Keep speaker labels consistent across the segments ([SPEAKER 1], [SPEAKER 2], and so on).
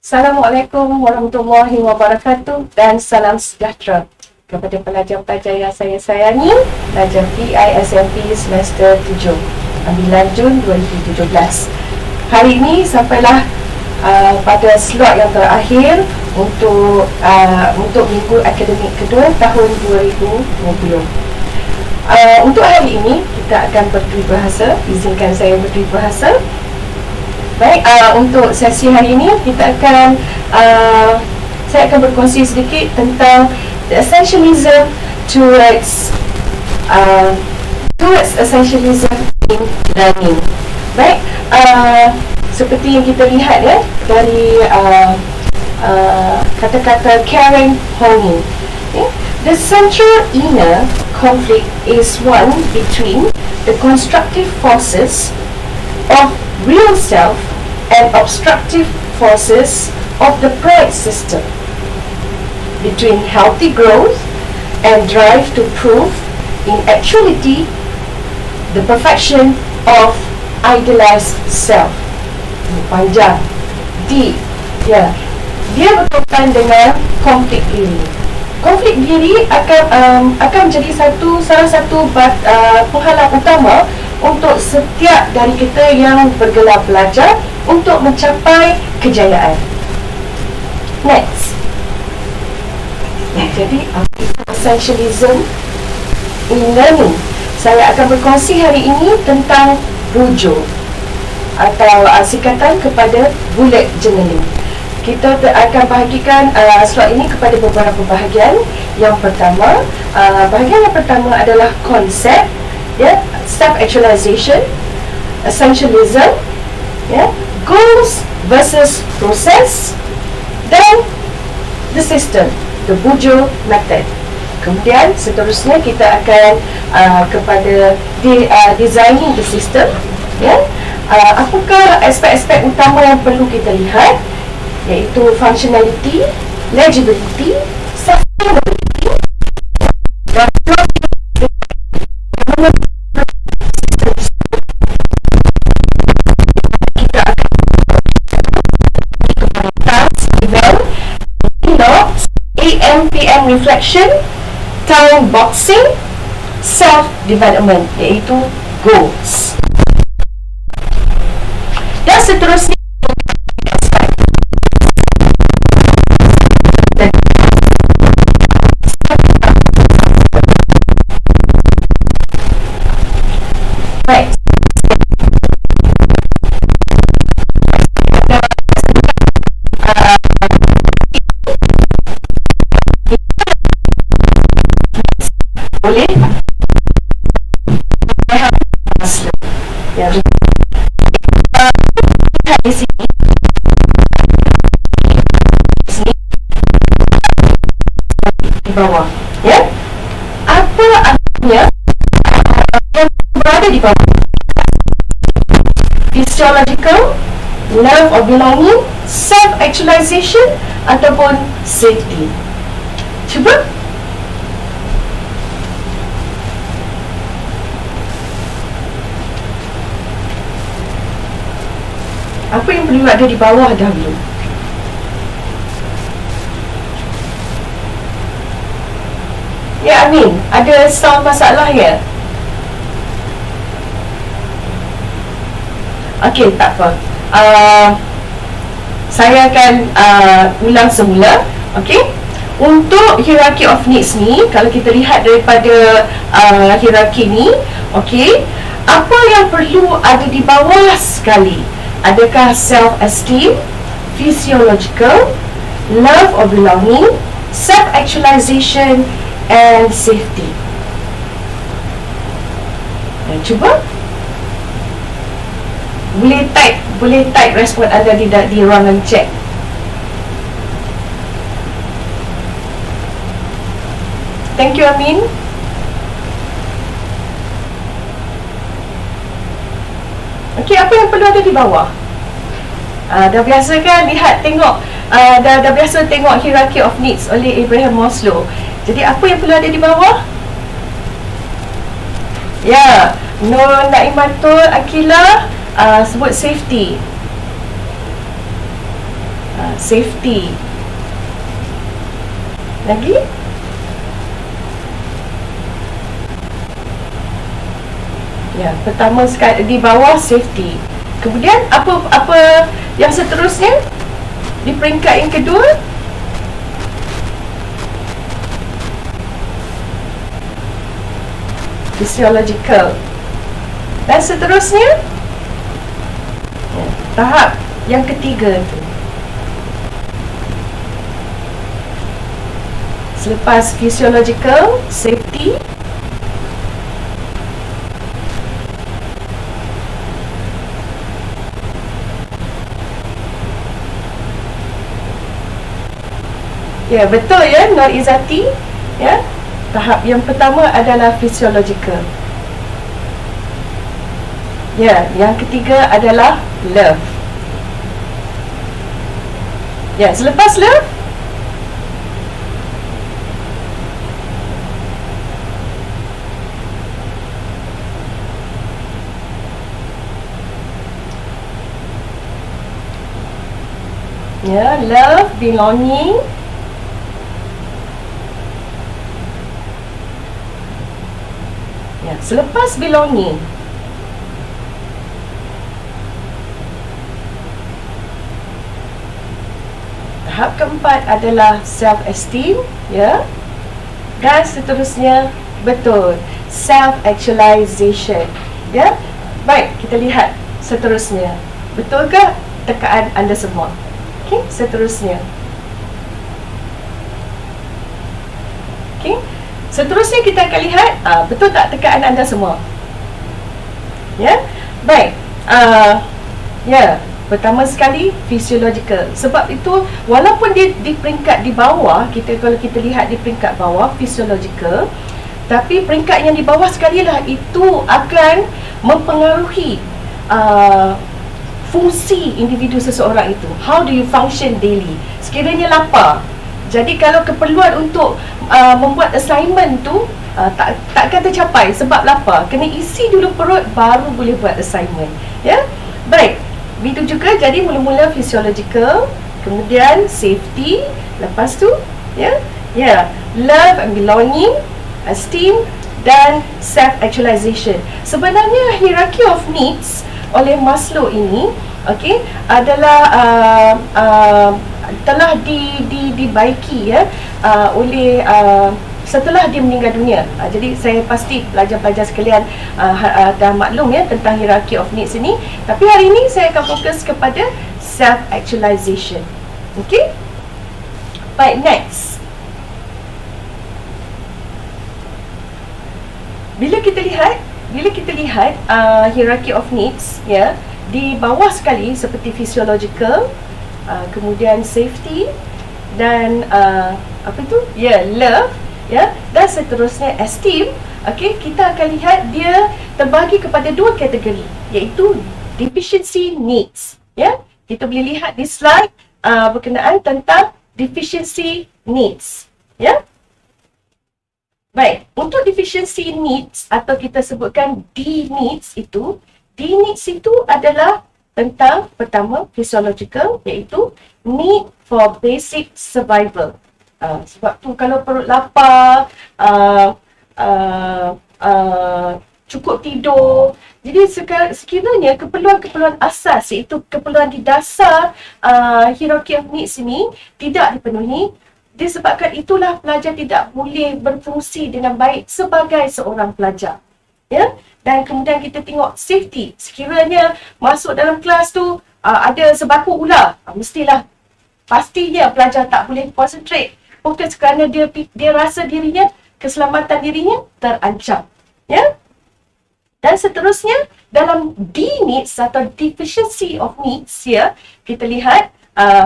[SPEAKER 1] Assalamualaikum warahmatullahi wabarakatuh dan salam sejahtera kepada pelajar-pelajar yang saya sayangi, pelajar PISMP semester 7, ambilan Jun 2017. Hari ini sampailah pada slot yang terakhir untuk minggu akademik kedua tahun 2020. Untuk hari ini kita akan berperibahasa. Izinkan saya berperibahasa. Baik, untuk sesi hari ini saya akan berkongsi sedikit tentang the essentialism towards essentialism in learning. Baik, seperti yang kita lihat ya dari kata-kata Karen Horney, okay? The central inner conflict is one between the constructive forces of real self and obstructive forces of the pride system, between healthy growth and drive to prove in actuality the perfection of idealized self. Panjang, deep, ya. Dia berkaitan dengan konflik diri. Konflik diri akan menjadi salah satu penghalang utama untuk setiap dari kita yang bergelar belajar untuk mencapai kejayaan. Next. Jadi, essentialism in learning. Saya akan berkongsi hari ini tentang rujuk atau singkatan kepada bullet journaling. Kita akan bahagikan slot ini kepada beberapa bahagian. Yang pertama, bahagian yang pertama adalah konsep, ya, self-actualization, essentialism, ya, goals versus process, dan the system, the Bujo method. Kemudian seterusnya kita akan kepada designing the system, ya. Apakah aspek-aspek utama yang perlu kita lihat, iaitu functionality, legibility, sustainability, dan kita akan task, event, logs, AM, PM reflection, time boxing, self-development, iaitu goals. Dan seterusnya boleh ya, di sini di bawah, ya. Apa artinya yang berada di bawah? Physiological, love of belonging, self-actualization, ataupun safety. Cuba. Apa yang perlu ada di bawah dahulu? Ya, Amin, ada sound masalah ya? Okey, tak apa. Saya akan ulang semula. Okey? Untuk hierarchy of needs ni, kalau kita lihat daripada hierarchy ni, okey, apa yang perlu ada di bawah sekali? Adakah self-esteem, physiological, love of belonging, self-actualization, and safety? Cuba. Boleh type respon anda di ruangan chat. Thank you, Amin. Okey, apa yang perlu ada di bawah? Dah biasa kan tengok dah biasa tengok hierarchy of needs oleh Abraham Maslow. Jadi apa yang perlu ada di bawah? Ya, Nur Naimatul Akila sebut safety. Safety. Lagi? Ya, pertama sekali di bawah safety. Kemudian apa yang seterusnya? Di peringkat yang kedua, physiological. Dan seterusnya, tahap yang ketiga tu. Selepas physiological, safety, ya, betul ya, Nur Izzati. Ya, tahap yang pertama adalah physiological. Ya, yang ketiga adalah love. Ya, selepas love, ya, love, belonging. Ya, selepas belonging, tahap keempat adalah self-esteem, ya. Dan seterusnya, betul, self-actualization, ya. Baik, kita lihat seterusnya. Betulkah tekaan anda semua? Okey, seterusnya. Okey, seterusnya kita akan lihat betul tak tekaan anda semua? Ya, baik. Ya, pertama sekali physiological. Sebab itu walaupun dia di peringkat di bawah, kalau kita lihat di peringkat bawah physiological, tapi peringkat yang di bawah sekali lah itu akan mempengaruhi fungsi individu seseorang itu. How do you function daily? Sekiranya lapar, jadi kalau keperluan untuk membuat assignment tu takkan tercapai sebab lapar. Kena isi dulu perut baru boleh buat assignment. Ya, baik. Begitu juga, jadi mula-mula physiological, kemudian safety, lepas tu love and belonging, esteem dan self-actualization. Sebenarnya hierarchy of needs oleh Maslow ini, okey, adalah telah dibaiki oleh setelah dia meninggal dunia. Jadi saya pasti pelajar-pelajar sekalian dah maklum ya tentang hierarchy of needs ini. Tapi hari ini saya akan fokus kepada self-actualization. Okey? Baik, next. Bila kita lihat hierarchy of needs, ya, di bawah sekali seperti physiological, kemudian safety dan love, ya, dan seterusnya esteem. Okey, kita akan lihat dia terbagi kepada dua kategori, iaitu deficiency needs. Ya, kita boleh lihat di slide berkenaan tentang deficiency needs. Ya. Baik, untuk deficiency needs atau kita sebutkan D needs itu adalah tentang pertama physiological, iaitu need for basic survival. Sebab tu kalau perut lapar, cukup tidur, jadi sekiranya keperluan-keperluan asas, iaitu keperluan di dasar hierarchy of needs ini tidak dipenuhi, disebabkan itulah pelajar tidak boleh berfungsi dengan baik sebagai seorang pelajar. Ya? Dan kemudian kita tengok safety. Sekiranya masuk dalam kelas tu ada sebaku ular, pastinya pelajar tak boleh concentrate, fokus kerana dia rasa keselamatan dirinya terancam. Ya? Dan seterusnya dalam D needs atau deficiency of needs, ya, kita lihat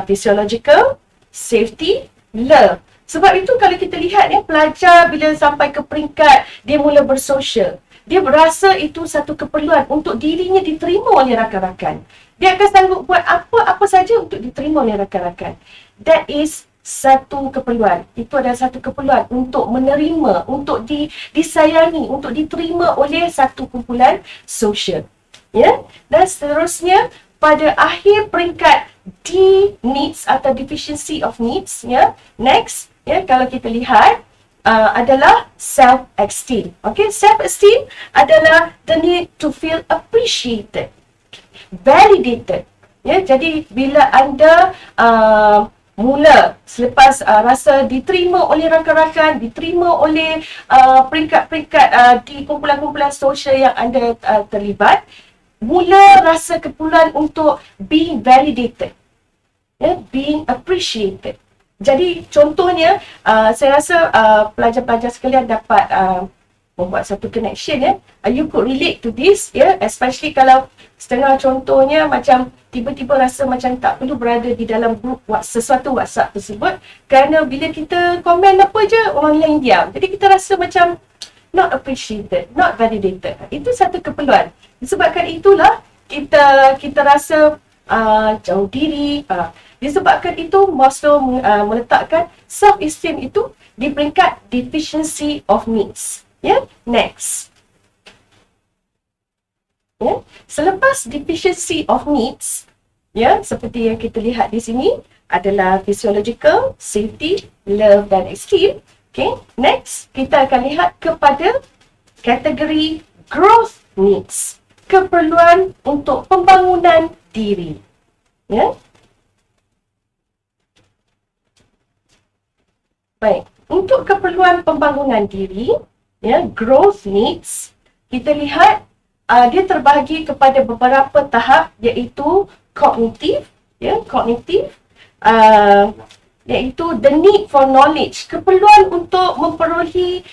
[SPEAKER 1] physiological, safety, love. Sebab itu kalau kita lihat pelajar bila sampai ke peringkat dia mula bersosial, dia berasa itu satu keperluan untuk dirinya diterima oleh rakan-rakan. Dia akan sanggup buat apa saja untuk diterima oleh rakan-rakan. That is satu keperluan. Itu adalah satu keperluan untuk menerima, untuk disayangi, untuk diterima oleh satu kumpulan sosial. Ya? Dan seterusnya pada akhir peringkat D needs atau deficiency of needs. Ya. Next, ya, kalau kita lihat adalah self-esteem. Okay, self-esteem adalah the need to feel appreciated, validated. Ya, jadi bila anda mula selepas rasa diterima oleh rakan-rakan, diterima oleh peringkat-peringkat di kumpulan-kumpulan sosial yang anda terlibat, mula rasa keperluan untuk being validated, being appreciated. Jadi contohnya, saya rasa pelajar-pelajar sekalian dapat membuat satu connection, ya. You could relate to this, ya, especially kalau setengah contohnya macam tiba-tiba rasa macam tak perlu berada di dalam grup sesuatu WhatsApp tersebut, kerana bila kita komen apa je, orang lain diam. Jadi kita rasa macam not appreciated, not validated. Itu satu keperluan. Disebabkan itulah kita rasa jauh diri. Disebabkan itu Maslow meletakkan self-esteem itu di peringkat deficiency of needs. Ya, next. Ya, selepas deficiency of needs, ya, seperti yang kita lihat di sini adalah physiological, safety, love dan esteem. Okay, next kita akan lihat kepada kategori growth needs, keperluan untuk pembangunan diri. Ya. Baik, untuk keperluan pembangunan diri, ya, growth needs, kita lihat dia terbahagi kepada beberapa tahap, iaitu kognitif, ya, kognitif, iaitu the need for knowledge, keperluan untuk memperolehi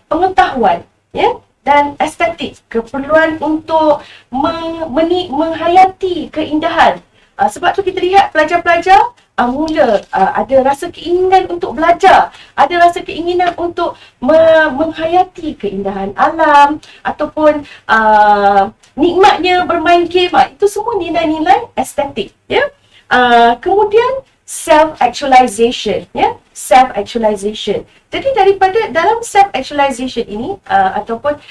[SPEAKER 1] pengetahuan, ya, dan estetik, keperluan untuk menghayati keindahan. Sebab tu kita lihat pelajar-pelajar mula ada rasa keinginan untuk belajar, ada rasa keinginan untuk menghayati keindahan alam ataupun nikmatnya bermain game. Itu semua nilai-nilai estetik, ya. Kemudian self-actualization, ya, self-actualization. Jadi daripada dalam self-actualization ini ataupun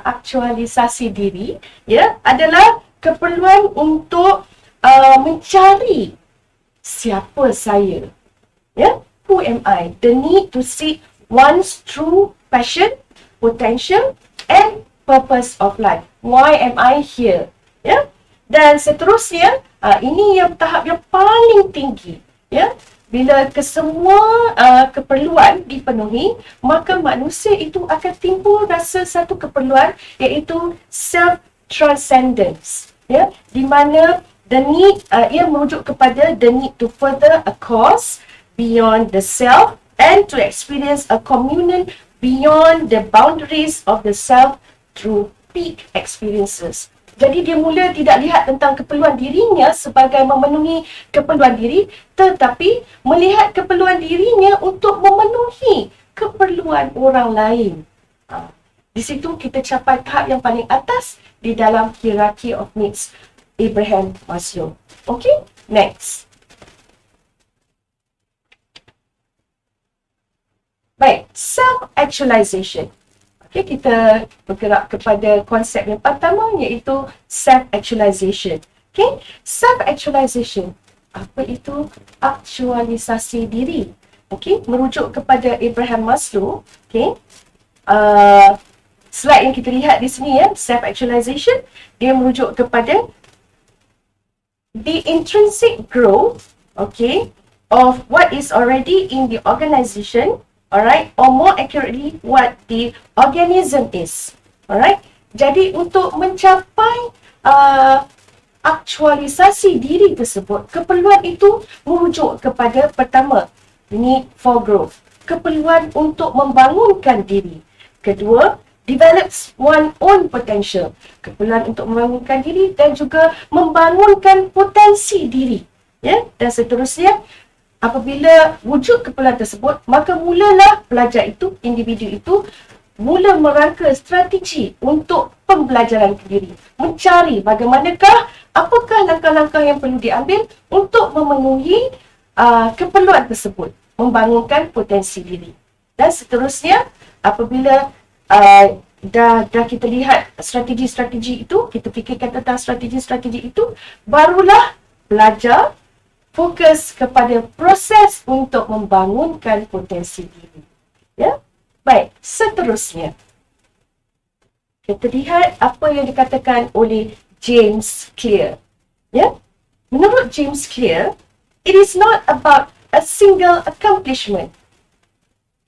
[SPEAKER 1] aktualisasi diri, ya, adalah keperluan untuk mencari siapa saya, ya, who am I, the need to seek one's true passion, potential and purpose of life. Why am I here, ya, dan seterusnya. Ini yang tahap yang paling tinggi, ya. Bila kesemua keperluan dipenuhi, maka manusia itu akan timbul rasa satu keperluan, iaitu self-transcendence, ya, di mana the need, ia merujuk kepada the need to further a cause beyond the self and to experience a communion beyond the boundaries of the self through peak experiences. Jadi dia mula tidak lihat tentang keperluan dirinya sebagai memenuhi keperluan diri, tetapi melihat keperluan dirinya untuk memenuhi keperluan orang lain. Di situ kita capai tahap yang paling atas di dalam hierarchy of needs Abraham Maslow. Okay, next. Baik, self-actualization. Okay, kita bergerak kepada konsep yang pertama, iaitu self-actualization. Okay, self-actualization. Apa itu aktualisasi diri? Okay, merujuk kepada Abraham Maslow. Okay, slide yang kita lihat di sini, ya, self-actualization, dia merujuk kepada the intrinsic growth, okay, of what is already in the organization. Alright, or more accurately, what the organism is. Alright, jadi untuk mencapai aktualisasi diri tersebut, keperluan itu merujuk kepada pertama, need for growth, keperluan untuk membangunkan diri. Kedua, develops one own potential, keperluan untuk membangunkan diri dan juga membangunkan potensi diri. Ya, dan seterusnya. Apabila wujud keperluan tersebut, maka mulalah pelajar itu, individu itu, mula merangka strategi untuk pembelajaran diri. Mencari bagaimanakah, apakah langkah-langkah yang perlu diambil untuk memenuhi keperluan tersebut. Membangunkan potensi diri. Dan seterusnya, apabila dah kita lihat strategi-strategi itu, kita fikirkan tentang strategi-strategi itu, barulah belajar fokus kepada proses untuk membangunkan potensi diri. Ya, baik. Seterusnya, kita lihat apa yang dikatakan oleh James Clear. Ya, menurut James Clear, it is not about a single accomplishment.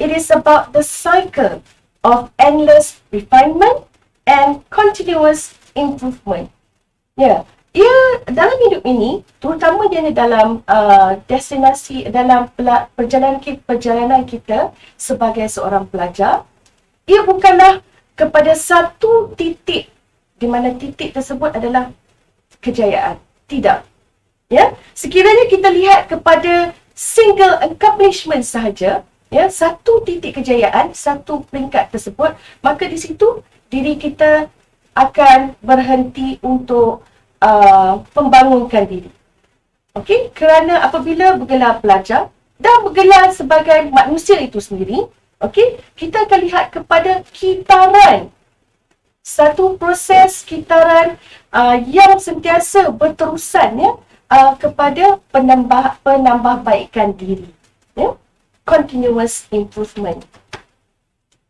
[SPEAKER 1] It is about the cycle of endless refinement and continuous improvement. Ya, ia dalam hidup ini, terutamanya dalam destinasi, dalam perjalanan kita sebagai seorang pelajar, ia bukanlah kepada satu titik di mana titik tersebut adalah kejayaan. Tidak. Ya, sekiranya kita lihat kepada single accomplishment sahaja, ya, satu titik kejayaan, satu peringkat tersebut, maka di situ diri kita akan berhenti untuk membangunkan diri. Okey, kerana apabila bergelar pelajar dan bergelar sebagai manusia itu sendiri, okey, kita akan lihat kepada kitaran, satu proses kitaran yang sentiasa berterusan, ya, kepada penambahbaikan diri, ya, continuous improvement.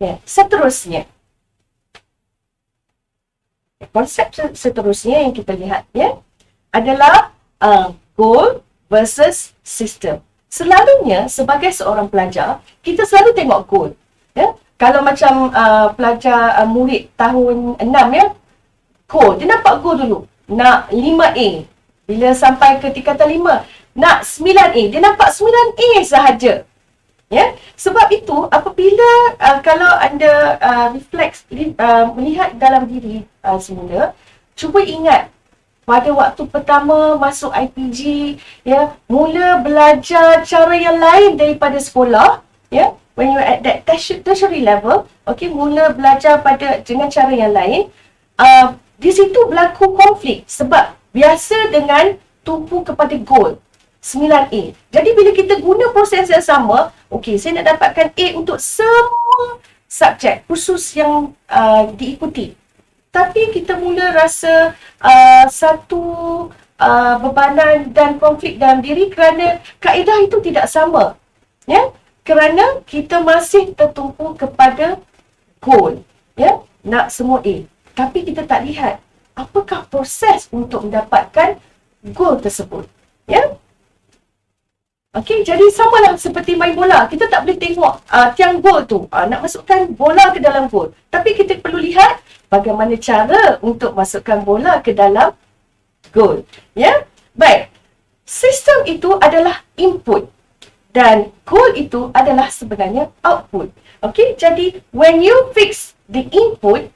[SPEAKER 1] Ya, seterusnya, konsep seterusnya yang kita lihat, ya, adalah goal versus system. Selalunya sebagai seorang pelajar, kita selalu tengok goal. Ya, kalau macam pelajar murid tahun 6, ya, goal, dia nampak goal dulu, nak 5A. Bila sampai ke tingkatan 5, nak 9A, dia nampak 9A sahaja. Ya, sebab itu apabila kalau anda melihat dalam diri semula, cuba ingat pada waktu pertama masuk IPG, ya, mula belajar cara yang lain daripada sekolah, ya, when you at that tertiary level, okey, mula belajar dengan cara yang lain, di situ berlaku konflik sebab biasa dengan tumpu kepada goal 9A. Jadi bila kita guna proses yang sama, okey, saya nak dapatkan A untuk semua subjek khusus yang diikuti. Tapi kita mula rasa satu bebanan dan konflik dalam diri kerana kaedah itu tidak sama. Ya, kerana kita masih tertumpu kepada goal, ya, nak semua A. Tapi kita tak lihat apakah proses untuk mendapatkan goal tersebut. Ya. Okey, jadi samalah seperti main bola. Kita tak boleh tengok tiang gol tu, nak masukkan bola ke dalam gol. Tapi kita perlu lihat bagaimana cara untuk masukkan bola ke dalam gol. Ya, baik. Sistem itu adalah input dan goal itu adalah sebenarnya output. Okey, jadi when you fix the input,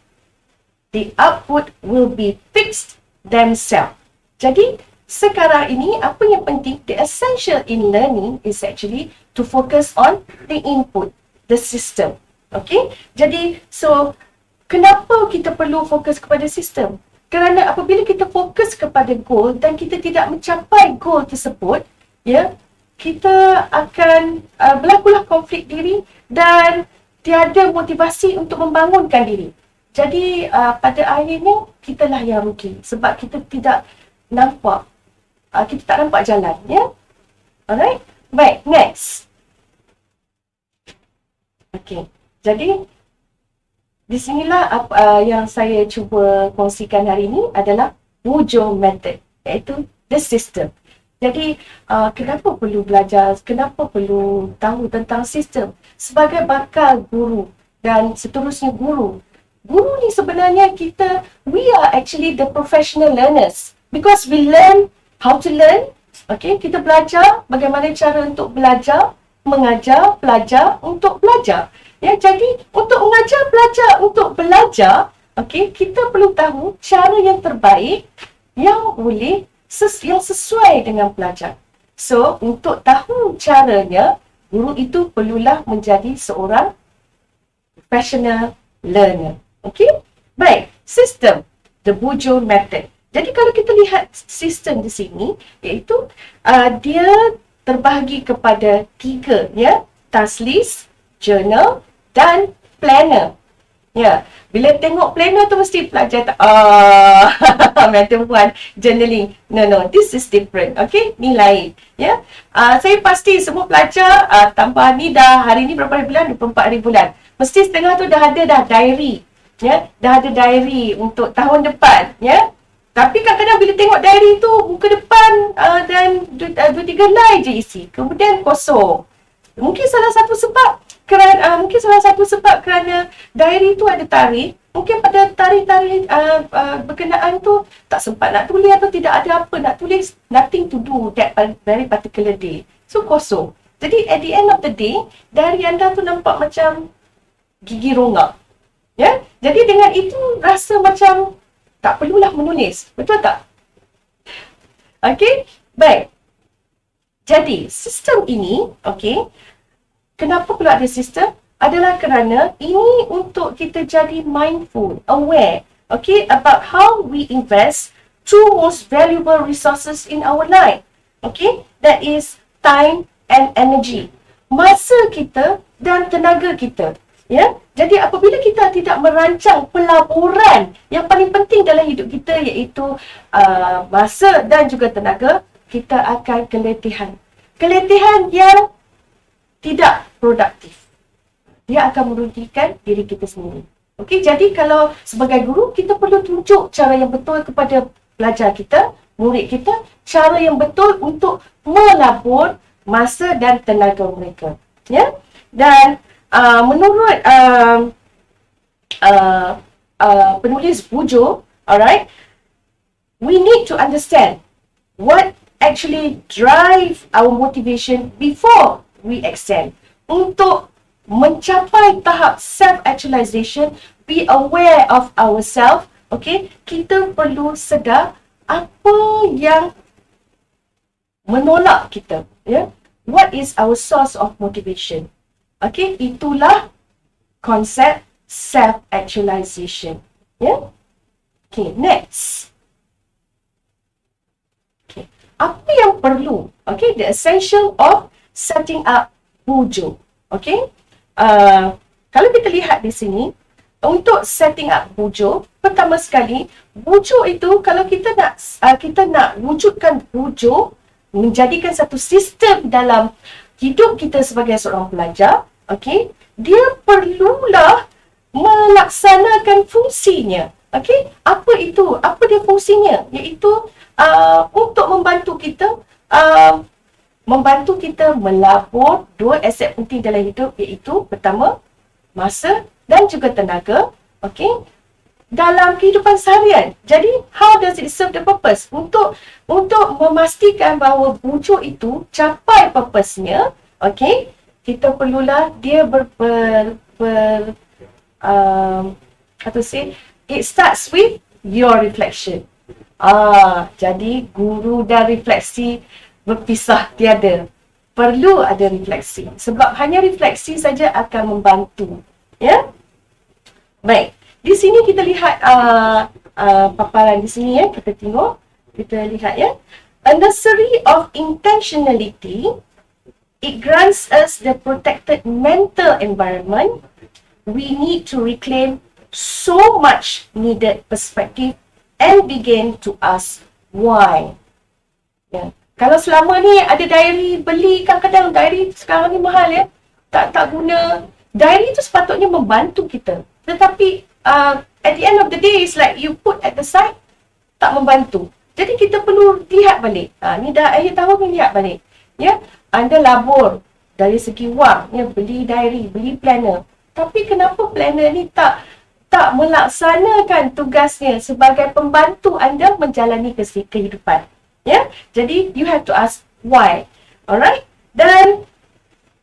[SPEAKER 1] the output will be fixed themselves. Jadi sekarang ini, apa yang penting, the essential in learning is actually to focus on the input, the system. Okay? Jadi, so, kenapa kita perlu fokus kepada sistem? Kerana apabila kita fokus kepada goal dan kita tidak mencapai goal tersebut, ya, kita akan berlakulah konflik diri dan tiada motivasi untuk membangunkan diri. Jadi, pada akhirnya, kitalah yang rugi sebab kita tidak nampak, kita tak nampak jalan, ya. Alright, baik, next. Okay, jadi di sinilah yang saya cuba kongsikan hari ini adalah wujud method, iaitu the system. Jadi kenapa perlu belajar, kenapa perlu tahu tentang sistem? Sebagai bakal guru dan seterusnya guru ni sebenarnya we are actually the professional learners because we learn how to learn. Okay, kita belajar bagaimana cara untuk belajar, mengajar pelajar untuk belajar. Ya, jadi untuk mengajar pelajar untuk belajar, okay, kita perlu tahu cara yang terbaik yang boleh yang sesuai dengan pelajar. So, untuk tahu caranya, guru itu perlulah menjadi seorang professional learner. Okay, baik, sistem, the Bujo method. Jadi kalau kita lihat sistem di sini, iaitu dia terbahagi kepada 3, ya, task list, journal dan planner. Ya, bila tengok planner tu mesti pelajar tak, macam perempuan journaling. No, this is different. Okay, ni lain. Ya, saya pasti semua pelajar tambah ni dah hari ni berapa hari bulan? 24 hari bulan. Mesti setengah tu dah ada dah diary. Ya, dah ada diary untuk tahun depan. Ya, tapi kadang-kadang bila tengok diary tu muka depan dan 2-3 line je isi. Kemudian kosong. Mungkin salah satu sebab kerana diary tu ada tarikh. Mungkin pada tarikh-tarikh berkenaan tu tak sempat nak tulis atau tidak ada apa nak tulis. Nothing to do that very particular day. So kosong. Jadi at the end of the day, diary anda tu nampak macam gigi rongga. Ya? Jadi dengan itu rasa macam tak perlulah menulis. Betul tak? Okey? Baik. Jadi, sistem ini, okey, kenapa perlu ada sistem? Adalah kerana ini untuk kita jadi mindful, aware, okay, about how we invest two most valuable resources in our life. Okay, that is time and energy. Masa kita dan tenaga kita. Ya, jadi apabila kita tidak merancang pelaburan yang paling penting dalam hidup kita iaitu masa dan juga tenaga, kita akan keletihan. Keletihan yang tidak produktif. Dia akan merugikan diri kita sendiri. Okey, jadi kalau sebagai guru, kita perlu tunjuk cara yang betul kepada pelajar kita, murid kita, cara yang betul untuk melabur masa dan tenaga mereka. Ya? Dan menurut penulis Bujo, alright, we need to understand what actually drive our motivation before we extend. Untuk mencapai tahap self-actualization, be aware of ourselves, okay, kita perlu sedar apa yang menolak kita, ya. What is our source of motivation? Okay, itulah konsep self-actualization, ya. Okay, next. Okay, apa yang perlu? Okay, the essential of setting up Bujo. Okay, kalau kita lihat di sini, untuk setting up Bujo, pertama sekali, Bujo itu kalau kita nak wujudkan Bujo, menjadikan satu sistem dalam hidup kita sebagai seorang pelajar, okay, dia perlulah melaksanakan fungsinya. Okay, apa itu? Apa dia fungsinya? Iaitu untuk membantu kita melabur dua aset penting dalam hidup, iaitu pertama, masa dan juga tenaga, okay, dalam kehidupan seharian. Jadi, how does it serve the purpose? Untuk memastikan bahawa Bujo itu capai purpose-nya, okay, kita perlulah dia it starts with your reflection. Jadi guru dan refleksi berpisah tiada. Perlu ada refleksi. Sebab hanya refleksi saja akan membantu. Ya? Baik. Di sini kita lihat paparan di sini, ya. Kita tengok. Kita lihat, ya. A nursery of intentionality, it grants us the protected mental environment. We need to reclaim so much needed perspective and begin to ask why. Ya. Kalau selama ni ada diary beli, kadang-kadang diary sekarang ni mahal, ya. Tak guna. Diary tu sepatutnya membantu kita. Tetapi at the end of the day, it's like you put at the side, tak membantu. Jadi kita perlu lihat balik. Ni dah akhir tahun ni, lihat balik. Ya, anda labur dari segi wang, ya, beli diary, beli planner. Tapi kenapa planner ni tak melaksanakan tugasnya sebagai pembantu anda menjalani kehidupan? Ya, jadi you have to ask why. Alright? Dan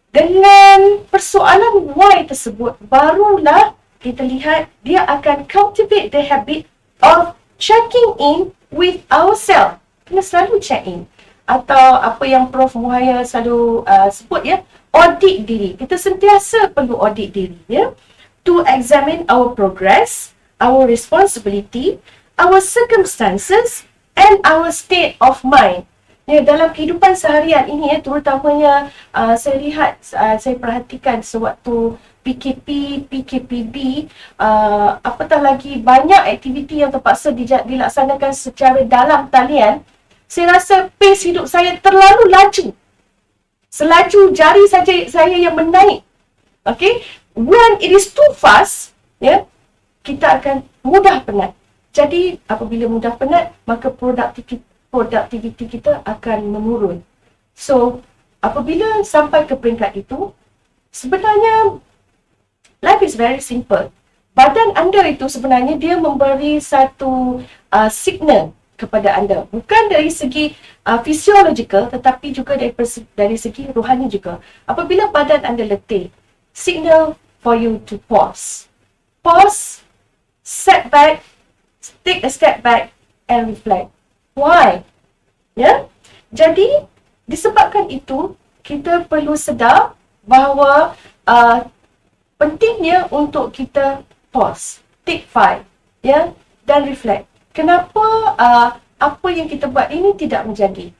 [SPEAKER 1] dengan persoalan why tersebut, barulah kita lihat dia akan cultivate the habit of checking in with ourselves. Kena selalu check in. Atau apa yang Prof. Muhaya selalu sebut, ya, audit diri. Kita sentiasa perlu audit diri, ya. To examine our progress, our responsibility, our circumstances, and our state of mind. Ya, dalam kehidupan seharian ini, ya, terutamanya saya lihat, saya perhatikan sewaktu PKP, PKPB, apatah lagi banyak aktiviti yang terpaksa dilaksanakan secara dalam talian, saya rasa pace hidup saya terlalu laju. Selaju jari saja saya yang menaik. Okay? When it is too fast, kita akan mudah penat. Jadi, apabila mudah penat, maka produktiviti kita akan menurun. So, apabila sampai ke peringkat itu, sebenarnya life is very simple. Badan anda itu sebenarnya dia memberi satu signal kepada anda. Bukan dari segi physiological, tetapi juga dari segi rohani juga. Apabila badan anda letih, signal for you to pause. Pause, set back, take a step back and reflect. Why? Jadi, disebabkan itu, kita perlu sedar bahawa pentingnya untuk kita pause, take 5, dan reflect. Kenapa apa yang kita buat ini tidak menjadi?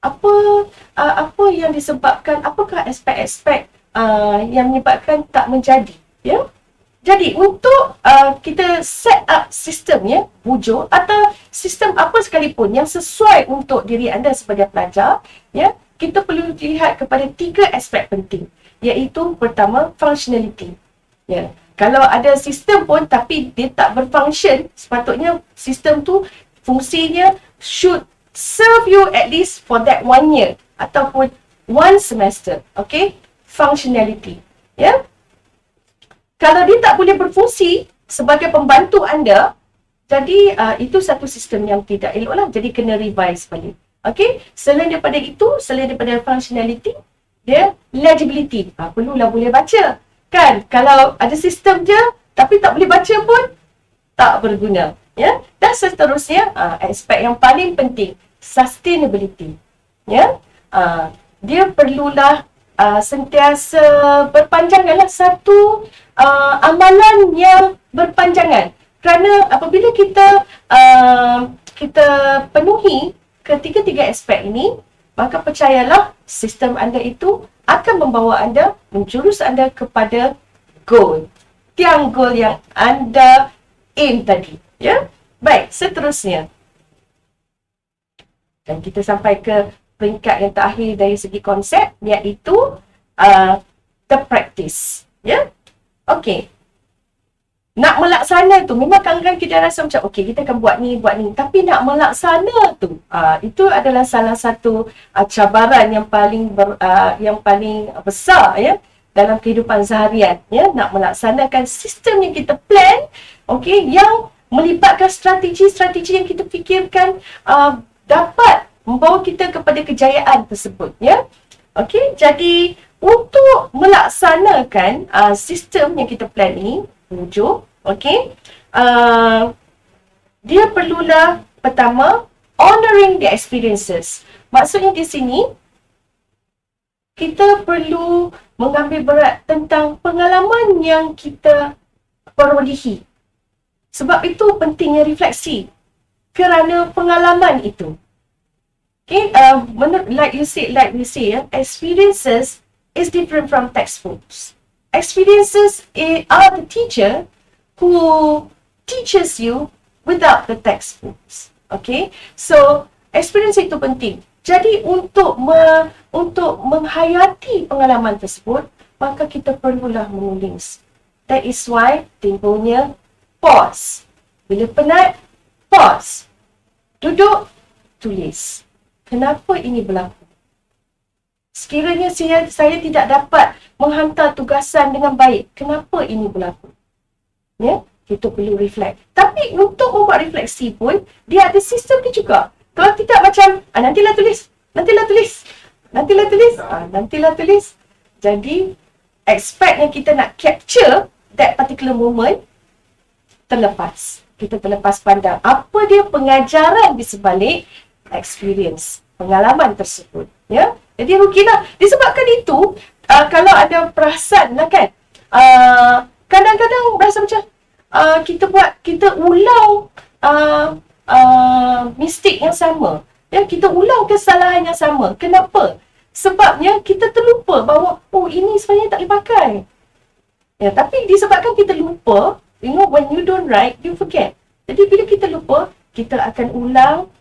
[SPEAKER 1] Apa yang disebabkan, apakah aspek-aspek yang menyebabkan tak menjadi? Jadi untuk kita set up sistem, wujud atau sistem apa sekalipun yang sesuai untuk diri anda sebagai pelajar, kita perlu lihat kepada 3 aspek penting, iaitu pertama, functionality. Kalau ada sistem pun tapi dia tak berfunction, sepatutnya sistem tu fungsinya should serve you at least for that 1 year ataupun 1 semester. Okay? Functionality. Kalau dia tak boleh berfungsi sebagai pembantu anda, jadi itu satu sistem yang tidak elok lah. Jadi kena revise balik. Okay? Selain daripada itu, selain daripada functionality, dia legibility. Perlulah boleh baca. Kan, kalau ada sistem je tapi tak boleh baca pun tak berguna. Dan seterusnya, aspek yang paling penting, sustainability. Dia perlulah sentiasa berpanjangan lah, satu amalan yang berpanjangan. Kerana apabila kita penuhi ketiga-tiga aspek ini, maka percayalah sistem anda itu akan membawa anda, menjurus anda kepada goal. Tiang goal yang anda aim tadi. Baik, seterusnya. Dan kita sampai ke peringkat yang terakhir dari segi konsep, iaitu the practice. Okey. Nak melaksana tu, memang kadang-kadang kita rasa macam, okey, kita akan buat ni. Tapi nak melaksana tu, itu adalah salah satu cabaran yang paling besar, dalam kehidupan seharian. Nak melaksanakan sistem yang kita plan, okey, yang melibatkan strategi-strategi yang kita fikirkan dapat membawa kita kepada kejayaan tersebut. Okey, jadi untuk melaksanakan sistem yang kita plan ini, wujud, okey, dia perlulah pertama, honoring the experiences. Maksudnya di sini, kita perlu mengambil berat tentang pengalaman yang kita perolehi. Sebab itu pentingnya refleksi kerana pengalaman itu. Okay, like we say, experiences is different from textbooks. Experiences are the teacher who teaches you without the textbooks. Okay, so experience itu penting. Jadi untuk menghayati pengalaman tersebut, maka kita perlulah menulis. That is why timbulnya pause. Bila penat, pause. Duduk, tulis. Kenapa ini berlaku? Sekiranya saya tidak dapat menghantar tugasan dengan baik, kenapa ini berlaku? Kita perlu reflect. Tapi untuk membuat refleksi pun, dia ada sistem dia juga. Kalau tidak macam, nantilah tulis. Jadi, expect yang kita nak capture that particular moment, terlepas. Kita terlepas pandang. Apa dia pengajaran di sebalik experience, pengalaman tersebut. Jadi rugilah. Disebabkan itu, kalau ada perasan lah kan, kadang-kadang rasa macam kita ulang mistik yang sama. Kita ulang kesalahan yang sama. Kenapa? Sebabnya kita terlupa bahawa ini sebenarnya tak boleh pakai. Ya, tapi disebabkan kita lupa, when you don't write, you forget. Jadi bila kita lupa, kita akan ulang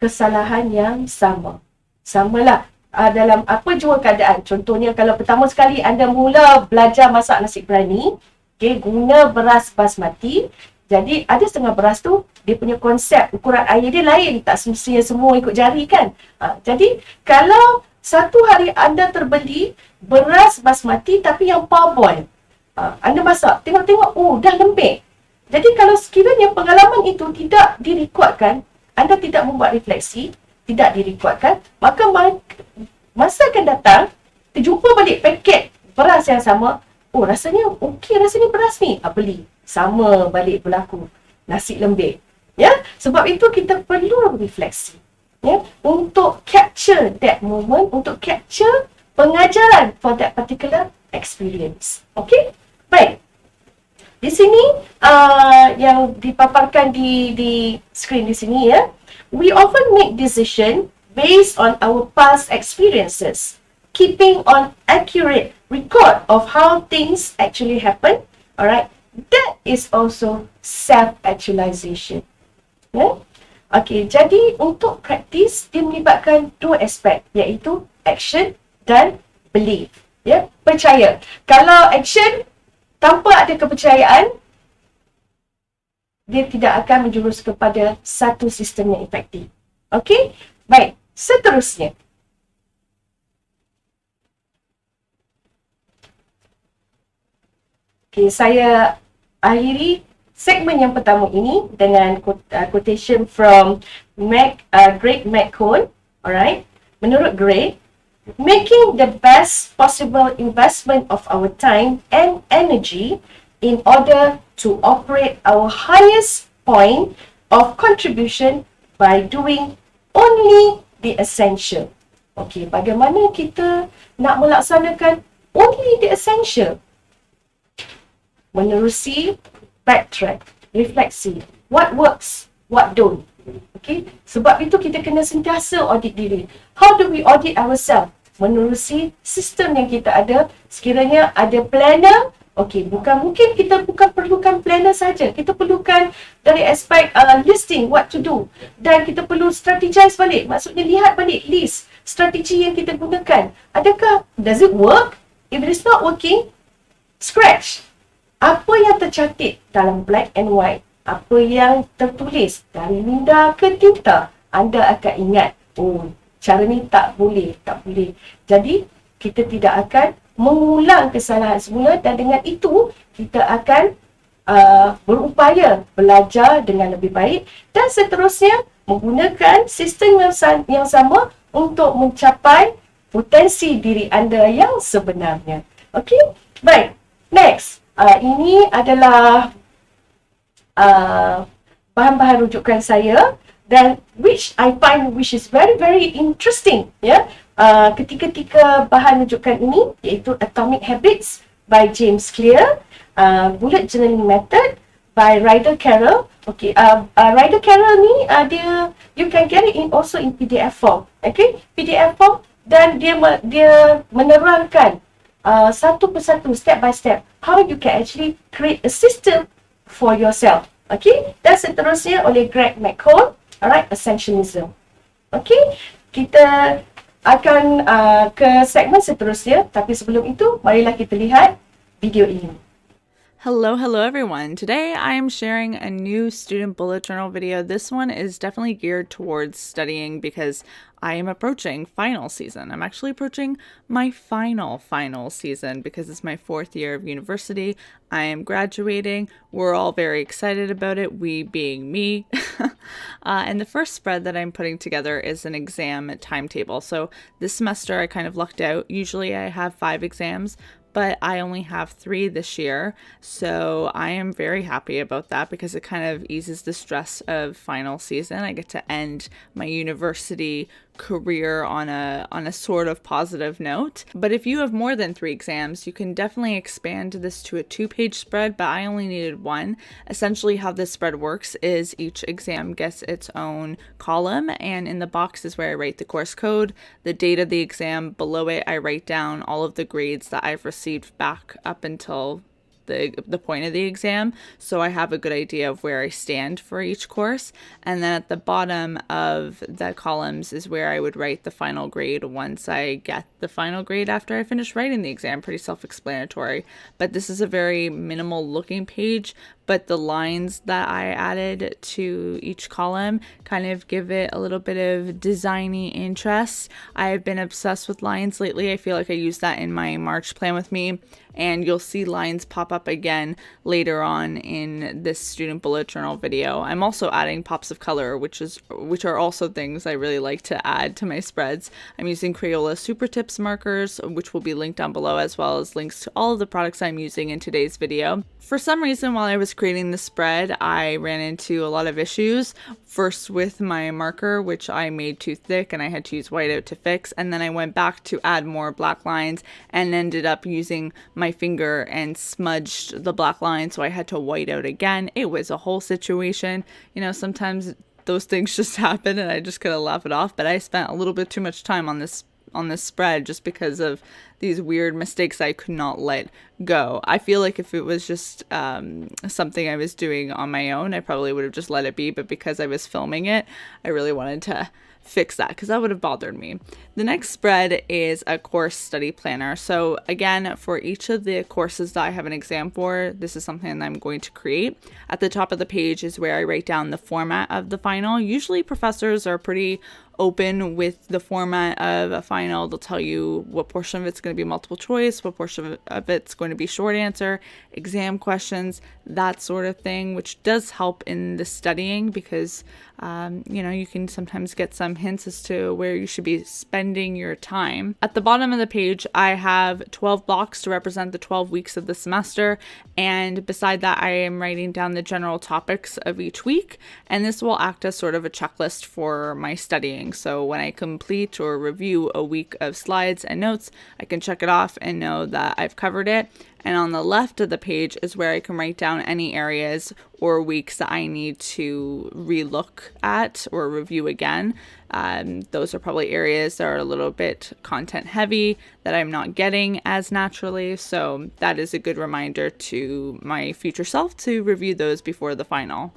[SPEAKER 1] kesalahan yang sama. Samalah dalam apa jua keadaan. Contohnya kalau pertama sekali anda mula belajar masak nasi biryani, guna beras basmati. Jadi ada setengah beras tu, dia punya konsep ukuran air dia lain. Tak semestinya semua ikut jari kan. Jadi kalau satu hari anda terbeli beras basmati tapi yang parboil, anda masak, tengok-tengok, dah lembek. Jadi kalau sekiranya pengalaman itu tidak direkodkan, anda tidak membuat refleksi, tidak direkodkan, maka masa akan datang, terjumpa balik paket beras yang sama, rasanya okey, rasanya beras ni, beli. Sama balik berlaku, nasi lembek. Ya, sebab itu kita perlu refleksi. Ya, untuk capture that moment, untuk capture pengajaran for that particular experience. Okay? Baik. Di sini yang dipaparkan di screen di sini ya. We often make decision based on our past experiences, keeping on accurate record of how things actually happen. Alright, that is also self-actualization. Ya? Okay, jadi untuk praktis dia melibatkan dua aspek, iaitu action dan belief. Ya, percaya. Kalau action tanpa ada kepercayaan, dia tidak akan menjurus kepada satu sistem yang efektif. Okey? Baik, seterusnya. Okey, saya akhiri segmen yang pertama ini dengan quotation from Greg McCone. Alright? Menurut Greg, making the best possible investment of our time and energy in order to operate our highest point of contribution by doing only the essential. Okey, bagaimana kita nak melaksanakan only the essential? Menerusi, backtrack, refleksi. What works, what don't. Okey, sebab itu kita kena sentiasa audit diri. How do we audit ourselves? Menerusi sistem yang kita ada. Sekiranya ada planner, okey, mungkin kita bukan perlukan planner saja. Kita perlukan dari aspek listing, what to do. Dan kita perlu strategize balik. Maksudnya lihat balik list, strategi yang kita gunakan. Adakah, does it work? If it is not working, scratch. Apa yang tercatat dalam black and white, apa yang tertulis dari minda ke tinta, anda akan ingat, cara ni tak boleh. Jadi, kita tidak akan mengulang kesalahan semula dan dengan itu, kita akan berupaya belajar dengan lebih baik dan seterusnya menggunakan sistem yang sama untuk mencapai potensi diri anda yang sebenarnya. Okey? Baik. Next. Ini adalah bahan-bahan rujukan saya dan which is very very interesting ya. Ketiga bahan rujukan ini iaitu Atomic Habits by James Clear, Bullet Journaling Method by Ryder Carroll. Okay, Ryder Carroll ni you can get it also in PDF form. Okay, PDF form dan dia menerangkan satu persatu, step by step, how you can actually create a system for yourself. Okay, dan seterusnya oleh Greg McCone. Alright, Essentialism. Okay, kita akan ke segmen seterusnya, tapi sebelum itu, marilah kita lihat video ini.
[SPEAKER 2] Hello everyone. Today I am sharing a new student bullet journal video. This one is definitely geared towards studying because I am approaching final season. I'm actually approaching my final season because it's my 4th year of university. I am graduating. We're all very excited about it, we being me. And the first spread that I'm putting together is an exam timetable. So this semester I kind of lucked out. Usually I have 5 exams, but I only have 3 this year, so I am very happy about that because it kind of eases the stress of final season. I get to end my university career on a sort of positive note. But if you have more than 3 exams, you can definitely expand this to a 2-page spread, but I only needed 1. Essentially how this spread works is each exam gets its own column, and in the box is where I write the course code, the date of the exam. Below it I write down all of the grades that I've received back up until the point of the exam, so I have a good idea of where I stand for each course. And then at the bottom of the columns is where I would write the final grade once I get the final grade after I finish writing the exam. Pretty self-explanatory, but this is a very minimal looking page, but the lines that I added to each column kind of give it a little bit of designy interest. I've been obsessed with lines lately. I feel like I used that in my March plan with me, and you'll see lines pop up again later on in this student bullet journal video. I'm also adding pops of color, which are also things I really like to add to my spreads. I'm using Crayola Super Tips markers, which will be linked down below, as well as links to all of the products I'm using in today's video. For some reason, while I was creating the spread, I ran into a lot of issues. First with my marker, which I made too thick and I had to use whiteout to fix, and then I went back to add more black lines and ended up using my finger and smudged the black line, so I had to white out again. It was a whole situation. You know, sometimes those things just happen and I just gotta laugh it off, but I spent a little bit too much time on this spread just because of these weird mistakes I could not let go. I feel like if it was just something I was doing on my own, I probably would have just let it be, but because I was filming it, I really wanted to fix that because that would have bothered me. The next spread is a course study planner. So again, for each of the courses that I have an exam for, this is something that I'm going to create. At the top of the page is where I write down the format of the final. Usually professors are pretty open with the format of a final. They'll tell you what portion of it's going to be multiple choice, what portion of it's going to be short answer, exam questions, that sort of thing, which does help in the studying because you know, you can sometimes get some hints as to where you should be spending your time. At the bottom of the page, I have 12 blocks to represent the 12 weeks of the semester, and beside that I am writing down the general topics of each week, and this will act as sort of a checklist for my studying. So when I complete or review a week of slides and notes, I can check it off and know that I've covered it. And on the left of the page is where I can write down any areas or weeks that I need to relook at or review again. Those are probably areas that are a little bit content heavy that I'm not getting as naturally. So that is a good reminder to my future self to review those before the final.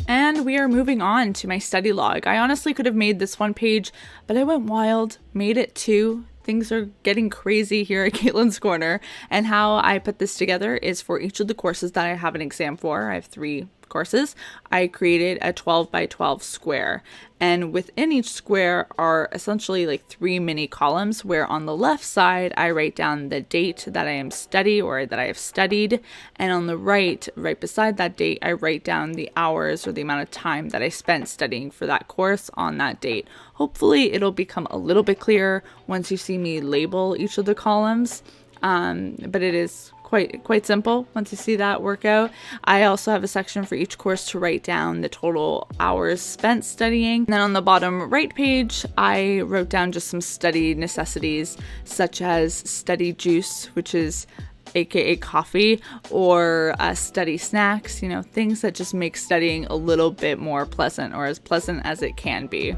[SPEAKER 2] And we are moving on to my study log. I honestly could have made this 1 page, but I went wild, made it 2. Things are getting crazy here at Caitlin's Corner. And how I put this together is for each of the courses that I have an exam for, I have 3 courses, I created a 12 by 12 square. And within each square are essentially like 3 mini columns where on the left side, I write down the date that I am studying or that I have studied. And on the right beside that date, I write down the hours or the amount of time that I spent studying for that course on that date. Hopefully it'll become a little bit clearer once you see me label each of the columns. But it is quite simple once you see that work out. I also have a section for each course to write down the total hours spent studying. And then on the bottom right page, I wrote down just some study necessities such as study juice, which is aka coffee, or study snacks, you know, things that just make studying a little bit more pleasant or as pleasant as it can be.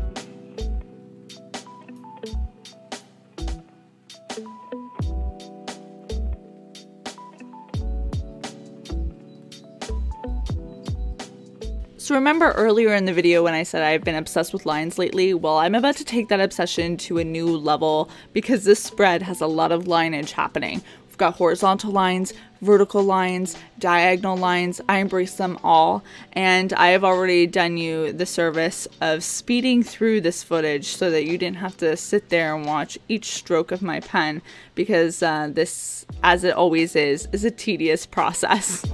[SPEAKER 2] So remember earlier in the video when I said I've been obsessed with lines lately? Well, I'm about to take that obsession to a new level because this spread has a lot of lineage happening. We've got horizontal lines, vertical lines, diagonal lines. I embrace them all, and I have already done you the service of speeding through this footage so that you didn't have to sit there and watch each stroke of my pen because this, as it always is a tedious process.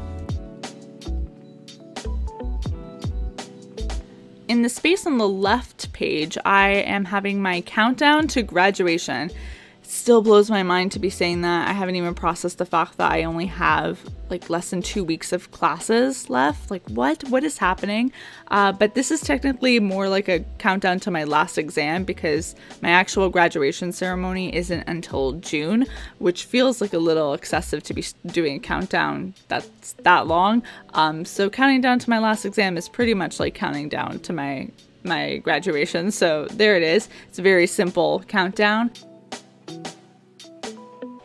[SPEAKER 2] In the space on the left page, I am having my countdown to graduation. still blows my mind to be saying that. I haven't even processed the fact that I only have like less than 2 weeks of classes left. Like what is happening? But this is technically more like a countdown to my last exam, because my actual graduation ceremony isn't until June, which feels like a little excessive to be doing a countdown that's that long. So counting down to my last exam is pretty much like counting down to my graduation. So there it is. It's a very simple countdown.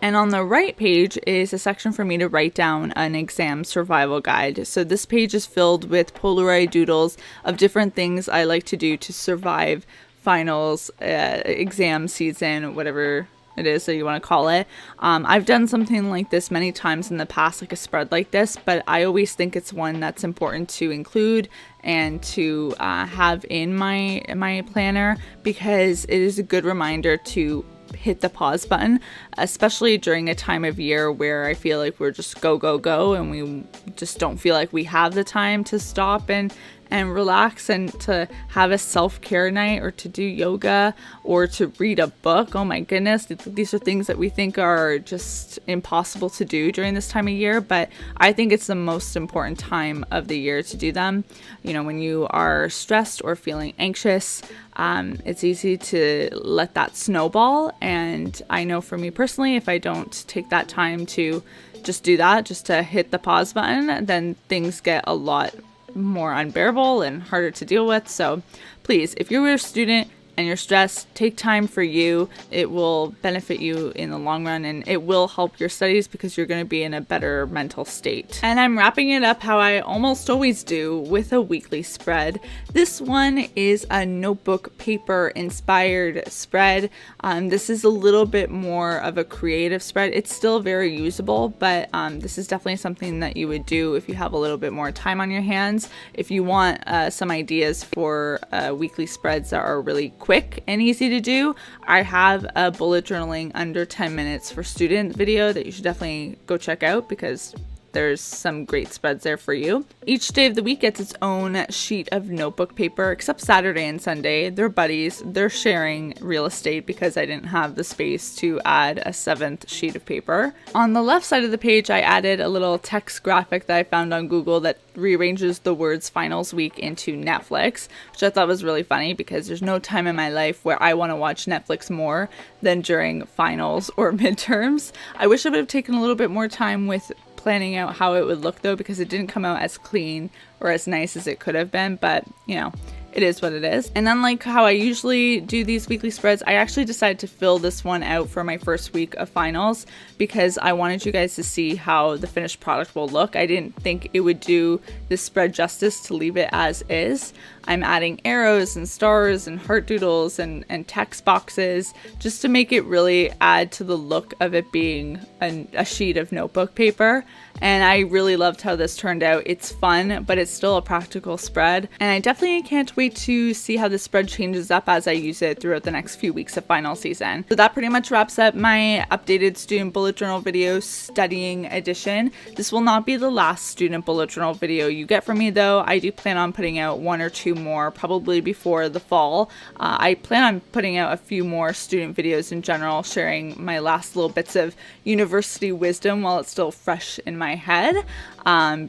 [SPEAKER 2] And on the right page is a section for me to write down an exam survival guide. So this page is filled with Polaroid doodles of different things I like to do to survive finals, exam season, whatever it is that you want to call it. I've done something like this many times in the past, like a spread like this, but I always think it's one that's important to include and to have in my planner, because it is a good reminder to hit the pause button, especially during a time of year where I feel like we're just go, go, go, and we just don't feel like we have the time to stop and relax and to have a self-care night, or to do yoga, or to read a book. Oh my goodness, these are things that we think are just impossible to do during this time of year, but I think it's the most important time of the year to do them. You know, when you are stressed or feeling anxious, it's easy to let that snowball. And I know for me personally, if I don't take that time to just do that, just to hit the pause button, then things get a lot more unbearable and harder to deal with. So please, if you're a student and you're stressed, take time for you. It will benefit you in the long run, and it will help your studies because you're going to be in a better mental state. And I'm wrapping it up how I almost always do, with a weekly spread. This one is a notebook paper inspired spread. This is a little bit more of a creative spread. It's still very usable, but this is definitely something that you would do if you have a little bit more time on your hands. If you want some ideas for weekly spreads that are really quick and easy to do, I have a bullet journaling under 10 minutes for student video that you should definitely go check out, because there's some great spreads there for you. Each day of the week gets its own sheet of notebook paper, except Saturday and Sunday. They're buddies. They're sharing real estate because I didn't have the space to add a 7th sheet of paper. On the left side of the page, I added a little text graphic that I found on Google that rearranges the words finals week into Netflix, which I thought was really funny, because there's no time in my life where I want to watch Netflix more than during finals or midterms. I wish I would have taken a little bit more time with planning out how it would look though, because it didn't come out as clean or as nice as it could have been, but you know, it is what it is. And unlike how I usually do these weekly spreads, I actually decided to fill this one out for my first week of finals, because I wanted you guys to see how the finished product will look. I didn't think it would do this spread justice to leave it as is. I'm adding arrows and stars and heart doodles and text boxes just to make it really add to the look of it being a sheet of notebook paper. And I really loved how this turned out. It's fun, but it's still a practical spread. And I definitely can't wait to see how the spread changes up as I use it throughout the next few weeks of final season. So that pretty much wraps up my updated student bullet journal video studying edition. This will not be the last student bullet journal video you get from me though. I do plan on putting out 1 or 2 more, probably before the fall. I plan on putting out a few more student videos in general, sharing my last little bits of university wisdom while it's still fresh in my head,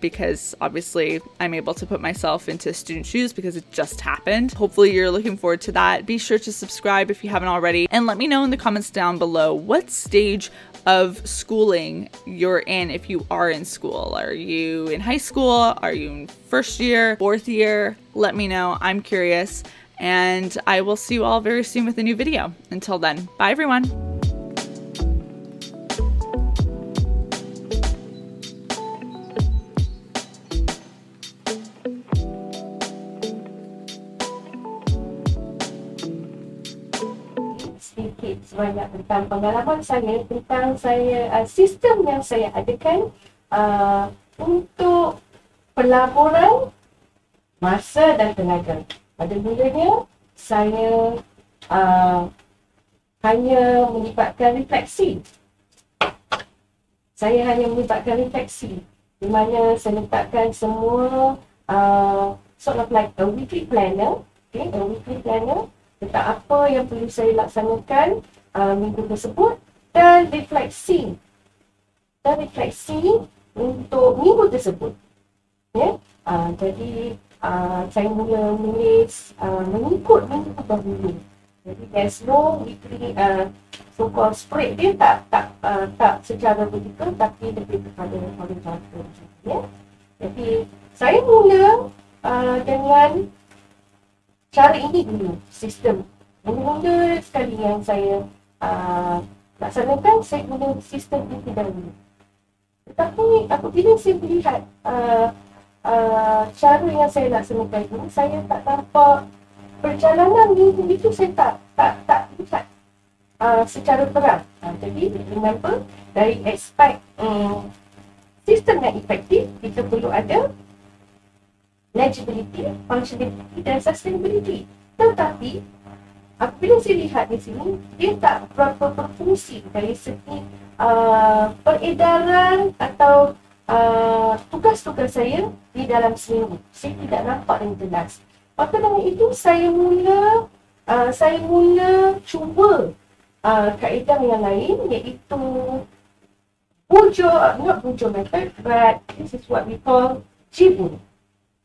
[SPEAKER 2] because obviously I'm able to put myself into student shoes because it just happened. Hopefully you're looking forward to that. Be sure to subscribe if you haven't already, and let me know in the comments down below what stage of schooling you're in. If you are in school, are you in high school? Are you in first year, 4th year? Let me know. I'm curious, and I will see you all very soon with a new video. Until then, bye everyone.
[SPEAKER 1] Sedikit sebanyak tentang pengalaman saya tentang sistem yang saya adakan untuk pelaburan masa dan tenaga. Pada mulanya saya hanya melibatkan refleksi. Di mana saya letakkan semua sort of like a weekly planner, tentang apa yang perlu saya laksanakan minggu tersebut, dan refleksi untuk minggu tersebut. Ya, jadi saya mula menulis mengikut minggu dahulu. Jadi there's no weekly so-called spread, dia tak secara vertikal tapi lebih kepada horizontal. Ya. Jadi saya mula dengan cara ini dulu, sistem. Mula sekali yang saya laksanakan, saya guna sistem ini dahulu. Tetapi apabila saya melihat cara yang saya laksanakan ini, saya tak nampak perjalanan minggu itu, saya tak lihat secara terang. Jadi remember, dari aspek sistem yang efektif, kita perlu ada legibility, functionality dan sustainability. Tetapi apabila saya lihat di sini, dia tak berapa berfungsi dari segi peredaran atau tugas-tugas saya di dalam seminggu. Saya tidak nampak dengan jelas. Maka dengan itu saya mula cuba kaedah yang lain, iaitu not bujo method, but this is what we call jibun.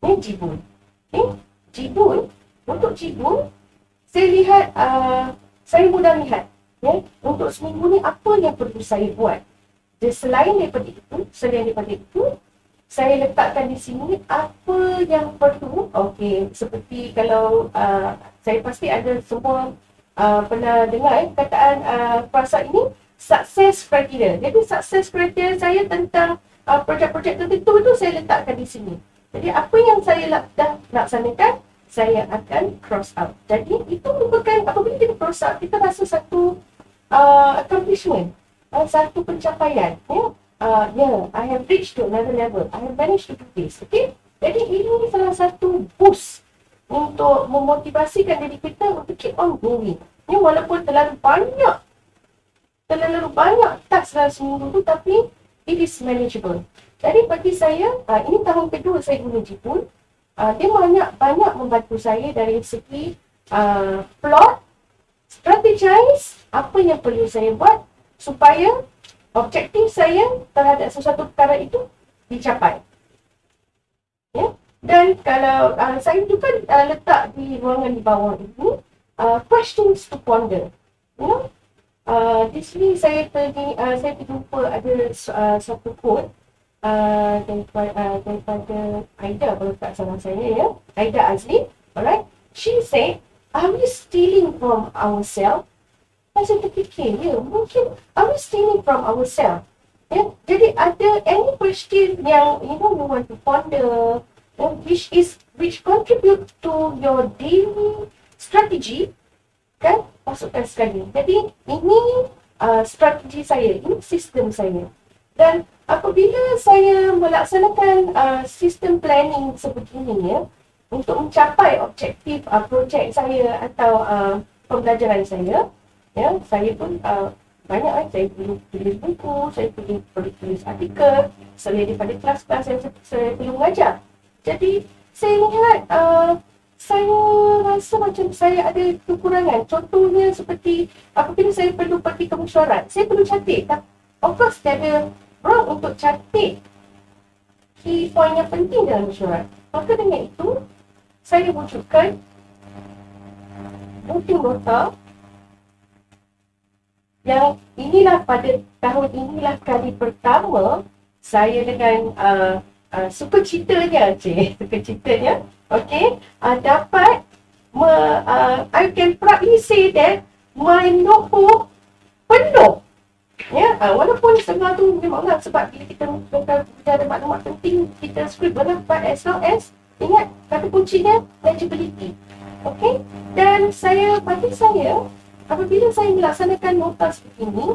[SPEAKER 1] Jibun. Jibun. Untuk jibun, saya lihat, saya mudah lihat, untuk seminggu ni apa yang perlu saya buat. Selain daripada itu, saya letakkan di sini apa yang perlu. Okey, seperti kalau saya pasti ada semua pernah dengar kataan frasa ini, success criteria. Jadi success criteria saya tentang projek-projek tertentu itu saya letakkan di sini. Jadi apa yang saya dah laksanakan, saya akan cross out. Jadi itu merupakan, apabila kita cross out, kita rasa satu accomplishment, satu pencapaian. I have reached to another level. I have managed to do this. Okay? Jadi ini salah satu boost untuk memotivasikan diri kita untuk keep on going. Walaupun terlalu banyak task dalam seminggu tu, tapi it is manageable. Jadi bagi saya, ini tahun kedua saya guna Jipun. Dia banyak membantu saya dari segi plot, strategize apa yang perlu saya buat supaya objektif saya terhadap sesuatu perkara itu dicapai. Ya? Dan kalau saya juga letak di ruangan di bawah ini questions to ponder. Di sini saya terjumpa ada satu quote daripada Aida, kalau tak salah saya, ya, Aida Azli. Alright, she said, "Are we stealing from ourselves?" Saya terfikir, mungkin are we stealing from ourselves? Jadi ada any question yang you want to ponder, which contribute to your daily strategy, kan? Masukkan sekali. Jadi ini strategi saya, ini sistem saya. Dan apabila saya melaksanakan sistem planning sebegini, untuk mencapai objektif projek saya atau pembelajaran saya, saya pun banyak, saya perlu tulis buku, saya perlu tulis artikel, selain daripada kelas-kelas yang saya perlu mengajar. Jadi saya lihat, saya rasa macam saya ada kekurangan. Contohnya seperti apabila saya perlu pergi ke mesyuarat, saya perlu catat. Of course, ada orang untuk catat key point yang penting dalam mesyuarat. Maka dengan itu, saya wujudkan booking nota yang inilah pada tahun inilah kali pertama saya dengan sukacitanya, okay, dapat I can proudly say that my notebook penuh. Walaupun setengah tu memanglah sebab bila kita bicara maklumat penting, kita script berat, but as long as ingat kata kuncinya legibility. Okay, dan bagi saya apabila saya melaksanakan nota seperti ini,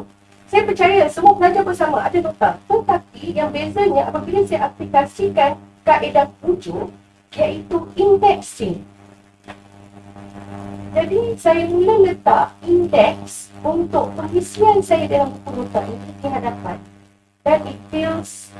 [SPEAKER 1] saya percaya semua pelajar bersama ada nota. Tetapi yang bezanya apabila saya aplikasikan kaedah pujuk, iaitu indexing. Jadi saya mula letak indeks untuk pengisian saya dalam buku nota ini di hadapan. Dan it feels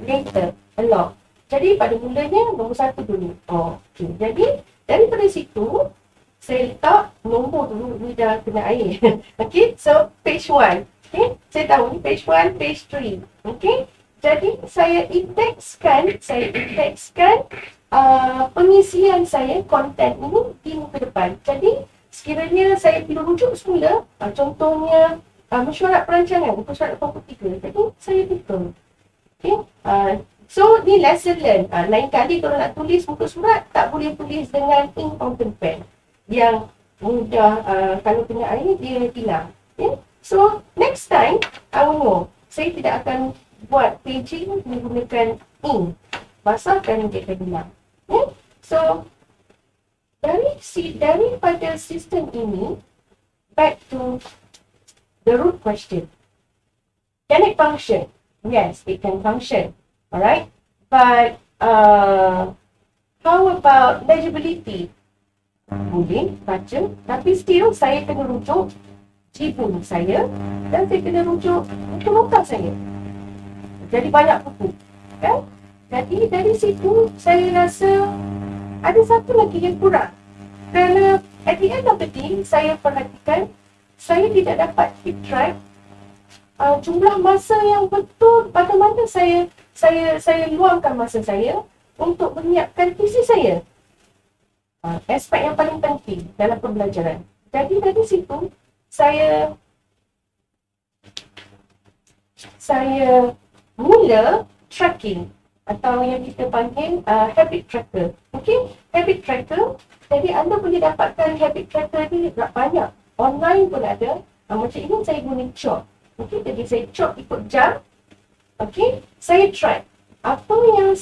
[SPEAKER 1] later a lot. Jadi pada mulanya nombor 1 dulu. Okay. Jadi daripada situ saya letak nombor dulu, ni dah kena air. Okay, so page 1. Okay, saya tahu ni page 1, page 3. Okay, jadi saya indekskan pengisian saya, konten ini di muka depan. Jadi, sekiranya saya perlu rujuk semula, contohnya mesyuarat perancangan, muka surat 83. Jadi, saya tutup. Okay, so ni lesson learn. Lain kali kalau nak tulis muka surat, tak boleh tulis dengan ink fountain pen yang mudah, kalau kena air dia hilang. Okay? So next time I will know. Saya tidak akan buat paging menggunakan ink basah dan dia akan hilang. Okay? So daripada sistem ini, back to the root question. Can it function? Yes, it can function. Alright, but how about legibility? Boleh baca, tapi still saya kena rujuk jibun saya dan saya kena rujuk buku nota saya. Jadi banyak buku, kan? Jadi dari situ saya rasa ada satu lagi yang kurang. Kerana at the end of the day, saya perhatikan saya tidak dapat keep track jumlah masa yang betul bagaimana saya luangkan masa saya untuk menyiapkan tesis saya. Aspek yang paling penting dalam pembelajaran. Jadi dari situ saya mula tracking atau yang kita panggil habit tracker. Okay, habit tracker. Jadi anda boleh dapatkan habit tracker ni banyak. Online pun ada. Macam ini saya guna chalk. Okay, jadi saya chalk ikut jam. Okay, saya track apa yang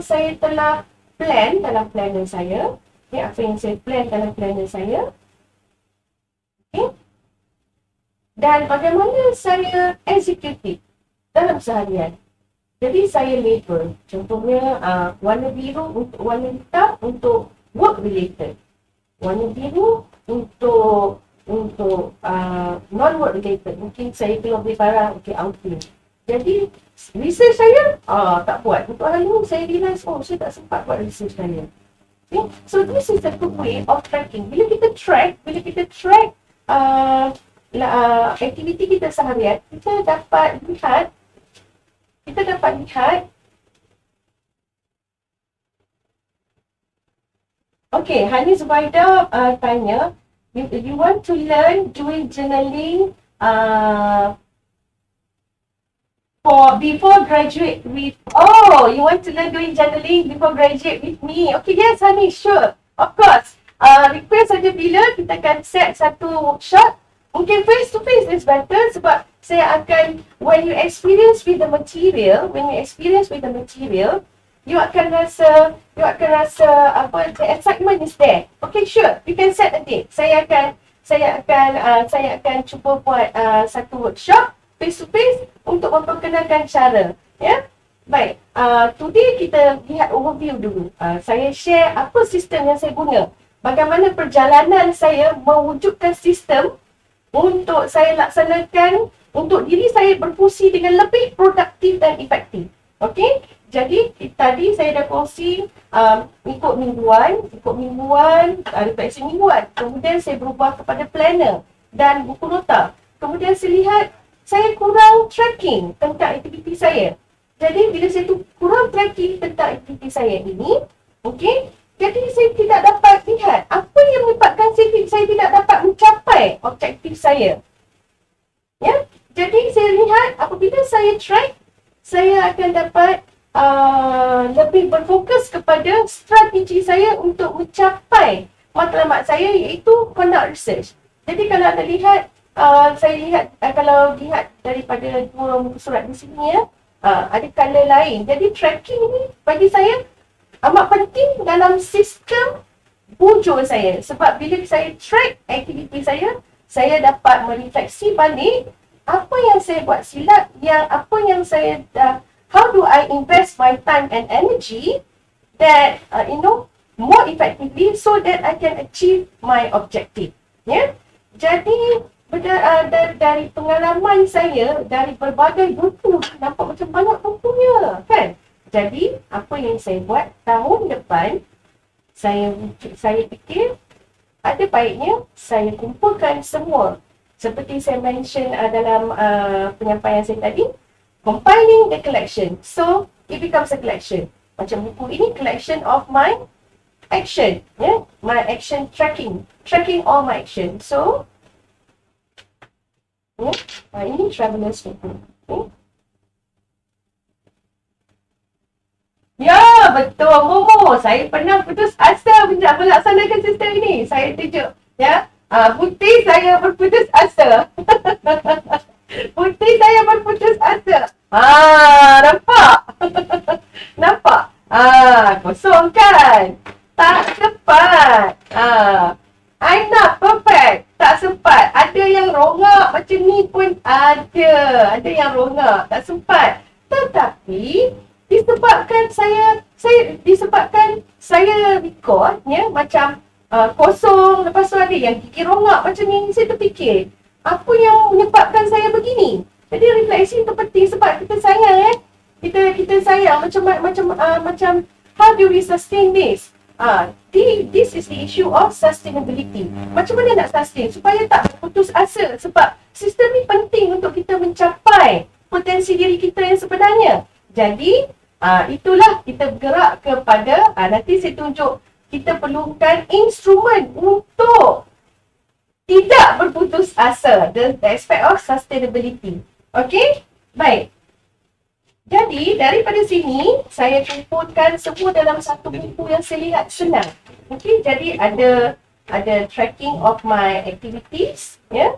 [SPEAKER 1] saya telah plan dalam planner saya. Okay, apa yang saya plan dalam planner saya. Okay, dan bagaimana saya execute dalam seharian. Jadi saya label, contohnya warna biru untuk warna hitam untuk work related, warna biru untuk non-work related. Mungkin saya keluar beli barang, okay, outing. Jadi research saya tak buat. Untuk hari ini saya realize, saya tak sempat buat research saya. Okay? So this is a good way of tracking. Bila kita track aktiviti kita seharian, kita dapat lihat okay, Hani Zubaida tanya, you want to learn doing journaling before graduate with, you want to learn doing journaling before graduate with me. Okay, yes Hani, sure, of course. Request saja bila kita akan set satu workshop. Mungkin face to face is better sebab saya akan, when you experience with the material, you akan rasa the excitement is there. Okay, sure, you can set a date. Saya akan cuba buat satu workshop face to face untuk memperkenalkan cara. Ya, baik. Today kita lihat overview dulu. Saya share apa sistem yang saya guna. Bagaimana perjalanan saya mewujudkan sistem untuk saya laksanakan untuk diri saya berfungsi dengan lebih produktif dan efektif. Okey? Jadi tadi saya dah kongsi ikut mingguan, refleksi mingguan. Kemudian saya berubah kepada planner dan buku nota. Kemudian saya lihat saya kurang tracking tentang aktiviti saya. Jadi bila saya kurang tracking tentang aktiviti saya ini, okey, jadi saya tidak dapat lihat apa yang menyebabkan saya tidak dapat mencapai objektif saya. Ya, jadi saya lihat apabila saya track, saya akan dapat lebih berfokus kepada strategi saya untuk mencapai matlamat saya, iaitu conduct research. Jadi kalau anda lihat, kalau lihat daripada dua muka surat di sini ya, ada color lain. Jadi tracking ini bagi saya amat penting dalam sistem bujur saya. Sebab bila saya track aktiviti saya dapat merefleksi balik apa yang saya buat silap, how do I invest my time and energy that, more effectively so that I can achieve my objective. Ya? Jadi, dari pengalaman saya, dari berbagai buku, nampak macam banyak bukunya, kan? Jadi, apa yang saya buat tahun depan, saya fikir ada baiknya saya kumpulkan semua seperti saya mention dalam penyampaian saya tadi, compiling the collection. So, it becomes a collection. Macam buku ini, collection of my action. Yeah? My action tracking. Tracking all my action. So, ini traveler's buku. Okay? Ya, betul Momo. Saya pernah putus asa melaksanakan sistem ini. Saya tunjuk. Ya. Bukti saya berputus asa. Bukti saya berputus asa. Nampak? Nampak? Kosong kan? Tak sempat. I'm not perfect. Tak sempat. Ada yang rongak macam ni pun ada. Ada yang rongak. Tak sempat. Tetapi disebabkan saya record ya, macam kosong, lepas tu ada yang gigi rongak macam ni, saya terfikir apa yang menyebabkan saya begini. Jadi refleksi itu penting sebab kita sayang kita sayang macam how do we sustain this? This is the issue of sustainability. Macam mana nak sustain supaya tak putus asa, sebab sistem ni penting untuk kita mencapai potensi diri kita yang sebenarnya. Jadi itulah kita bergerak kepada nanti saya tunjuk kita perlukan instrumen untuk tidak berputus asa, the aspect of sustainability. Okay? Baik. Jadi daripada sini saya kumpulkan semua dalam satu buku yang saya lihat senang. Okay? Jadi ada tracking of my activities, ya.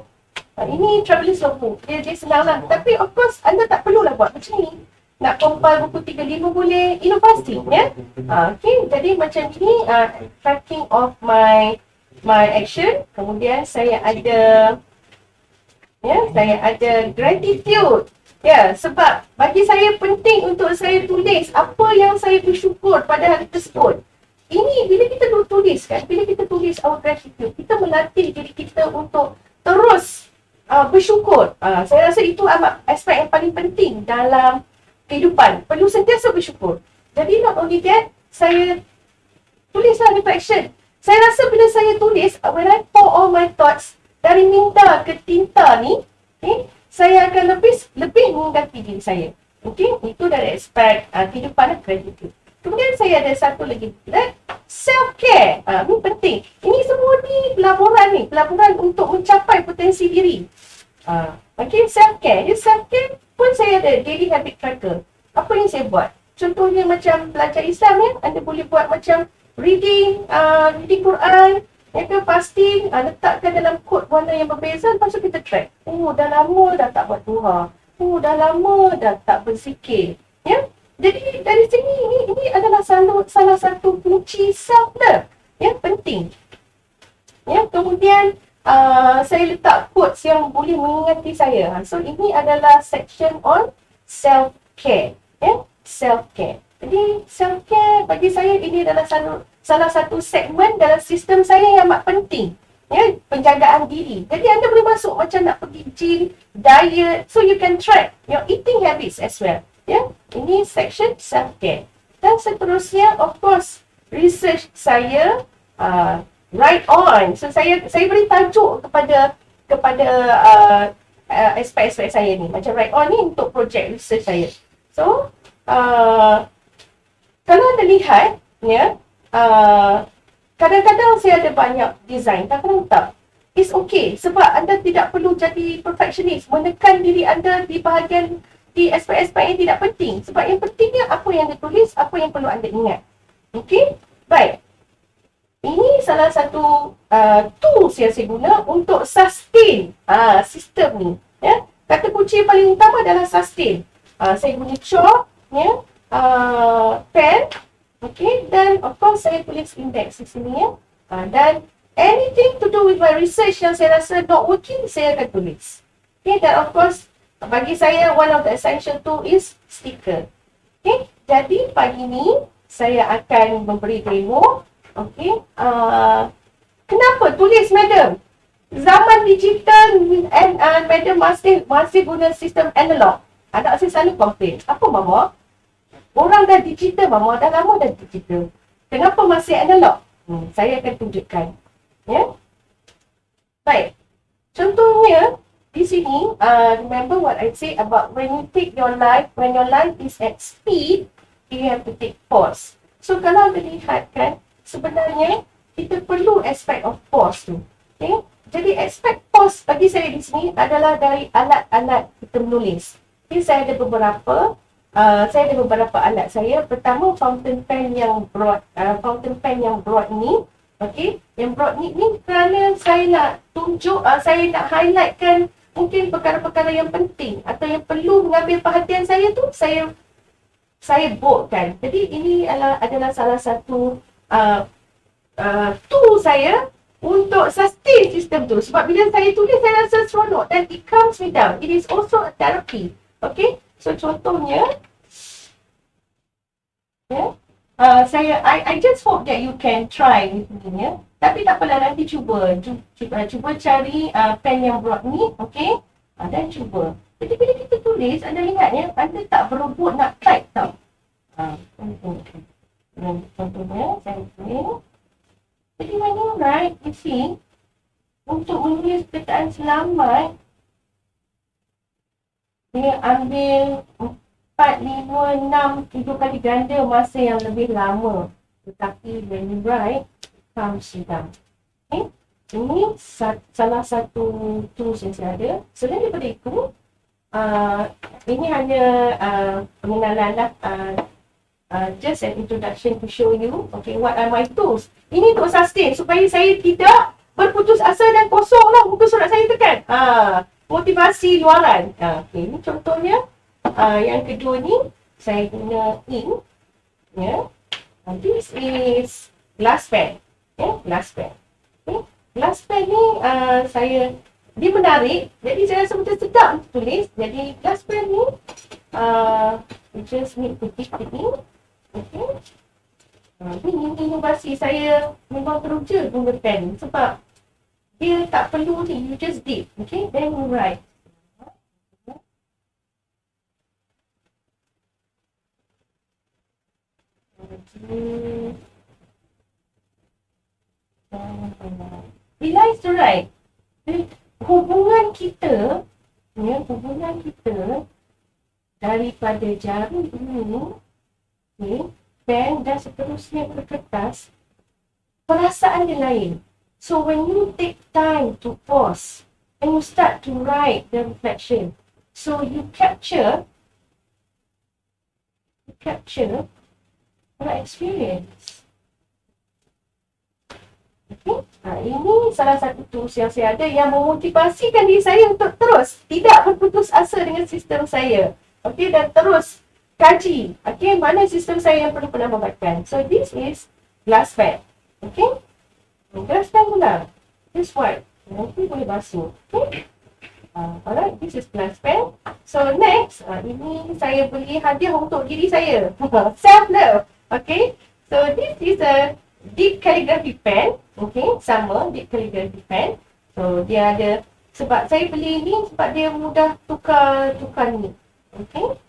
[SPEAKER 1] Ini traveler's logbook. Dia senang lah. Tapi of course anda tak perlulah buat macam ni. Nak compile buku 35 boleh, inovasi, ya. Okay, jadi macam ini tracking of my action. Kemudian saya ada gratitude. Ya, sebab bagi saya penting untuk saya tulis apa yang saya bersyukur pada hari tersebut. Ini bila kita tulis kan, bila kita tulis our gratitude, kita melatih diri kita untuk terus bersyukur. Saya rasa itu aspek yang paling penting dalam kehidupan. Perlu sentiasa bersyukur. Jadi not only that, saya tulislah reflection. Saya rasa bila saya tulis, when I pour all my thoughts dari minda ke tinta ni, okay, saya akan lebih mengingati diri saya. Okay, itu dari aspek kehidupan dan gratitude. Kemudian saya ada satu lagi, self-care. Ini penting. Ini semua ni pelaburan untuk mencapai potensi diri. Okay, self-care. Self-care pun saya ada daily habit tracker. Apa yang saya buat? Contohnya macam belajar Islam ya, anda boleh buat macam reading Quran, ya ke, fasting, letakkan dalam kod warna yang berbeza, lepas tu kita track. Dah lama dah tak buat duha. Dah lama dah tak berzikir. Ya? Jadi dari sini ini adalah salah satu kunci self-love yang penting. Ya, kemudian saya letak quotes yang boleh mengingati saya. So ini adalah section on self-care. Ya, self-care. Jadi self-care bagi saya ini adalah salah satu segmen dalam sistem saya yang amat penting. Ya, penjagaan diri. Jadi anda boleh masuk macam nak pergi gym, diet, so you can track your eating habits as well. Ya, ini section self-care. Dan seterusnya, of course, research saya right on. So saya beri tajuk kepada aspek-aspek saya ni. Macam right on ni untuk projek research saya. So kalau anda lihat ya, kadang-kadang saya ada banyak design, kadang-kadang tak. It's okay sebab anda tidak perlu jadi perfectionist, menekan diri anda di aspek-aspek yang tidak penting. Sebab yang pentingnya apa yang anda tulis, apa yang perlu anda ingat. Okay? Baik. Ini salah satu tools yang saya guna untuk sustain sistem ni. Ya? Kata kunci yang paling utama adalah sustain. Saya guna chalk, ya? Pen, okay? Dan of course saya tulis index di sini. Ya? Dan anything to do with my research yang saya rasa not working, saya akan tulis. Okay? Dan of course, bagi saya one of the essential tool is sticker. Okay? Jadi pagi ni saya akan memberi demo. Okay, kenapa tulis madam? Zaman digital and madam masih guna sistem analog. Anak saya selalu komplain. Apa mama? Orang dah digital mama, dah lama dah digital. Kenapa masih analog? Saya akan tunjukkan. Ya. Baik. Contohnya, di sini, remember what I said about when you take your life, when your life is at speed, you have to take pause. So, kalau dilihat kan, sebenarnya kita perlu aspek of pause tu. Okay? Jadi, aspek pause bagi saya di sini adalah dari alat-alat kita menulis. Okay, saya ada beberapa alat saya. Pertama, fountain pen yang broad ni. Okey, yang broad ni kerana saya nak tunjuk, saya nak highlightkan mungkin perkara-perkara yang penting atau yang perlu mengambil perhatian saya tu, saya boldkan. Jadi ini adalah salah satu tool saya untuk sustain sistem tu. Sebab bila saya tulis, saya rasa seronok dan it calms me down. It is also a therapy. Okay, so contohnya, I just hope that you can try with me, ya. Tapi tak apalah, nanti cuba cari pen yang broad ni, okey? Dan cuba. Jadi bila kita tulis, anda ingat ya, anda tak berebut nak type tau. Contohnya, saya tulis. Jadi when you write, you see, untuk menulis perkataan selamat, dia ambil 4, 5, 6, 7 kali ganda masa yang lebih lama. Tetapi when you write, calms you down. Okay? Ini salah satu tools yang saya ada. Selain daripada itu, ini hanya pengenalan lah. Just an introduction to show you, okay, what are my tools. Ini untuk sustain supaya saya tidak berputus asa dan kosong lah muka surat saya tekan. Motivasi luaran. Okay, ini contohnya. Yang kedua ni, saya guna ink. Yeah. This is glass pen. Yeah, glass pen. Okay. Glass pen ni, dia menarik. Jadi saya rasa betul sedap untuk tulis. Jadi glass pen ni, you just need to dip the ink. Okay. Ini inovasi saya memang teruja guna pen. Sebab dia tak perlu ni, you just dip. Okay, then you write. He likes to write. Hubungan kita daripada jari ini, pen dan seterusnya ke kertas, perasaan dia lain. So when you take time to pause and you start to write the reflection, so you capture your experience. Okay? Ini salah satu tools yang saya ada yang memotivasikan diri saya untuk terus tidak berputus asa dengan sistem saya. Okay, dan terus kaji, okay, mana sistem saya yang perlu penambahkan. So this is glass pen. Okay, glass pen pula. This white. Nanti boleh basuh. Okay. Alright, this is glass pen. So next, ini saya beli hadiah untuk diri saya. Self-love. Okay, so this is a deep calligraphy pen. Okay, sama deep calligraphy pen. So dia ada, sebab saya beli ni sebab dia mudah tukar ni. Okay,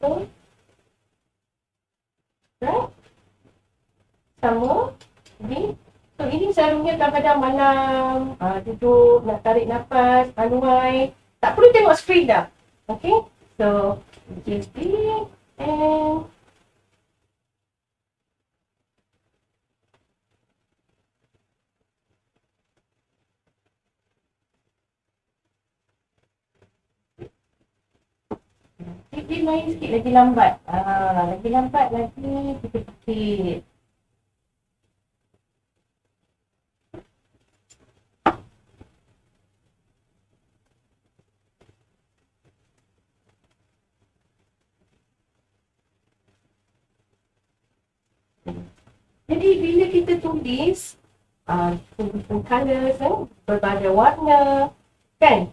[SPEAKER 1] so right, sama deep. So ini selalunya kadang-kadang malam, duduk nak tarik nafas, anuai, tak perlu tengok skrin dah. Okay, so just deep and dia main sikit lagi lambat. Lagi lambat lagi kita sikit. Jadi bila kita tulis colors, berbagai warna, kan?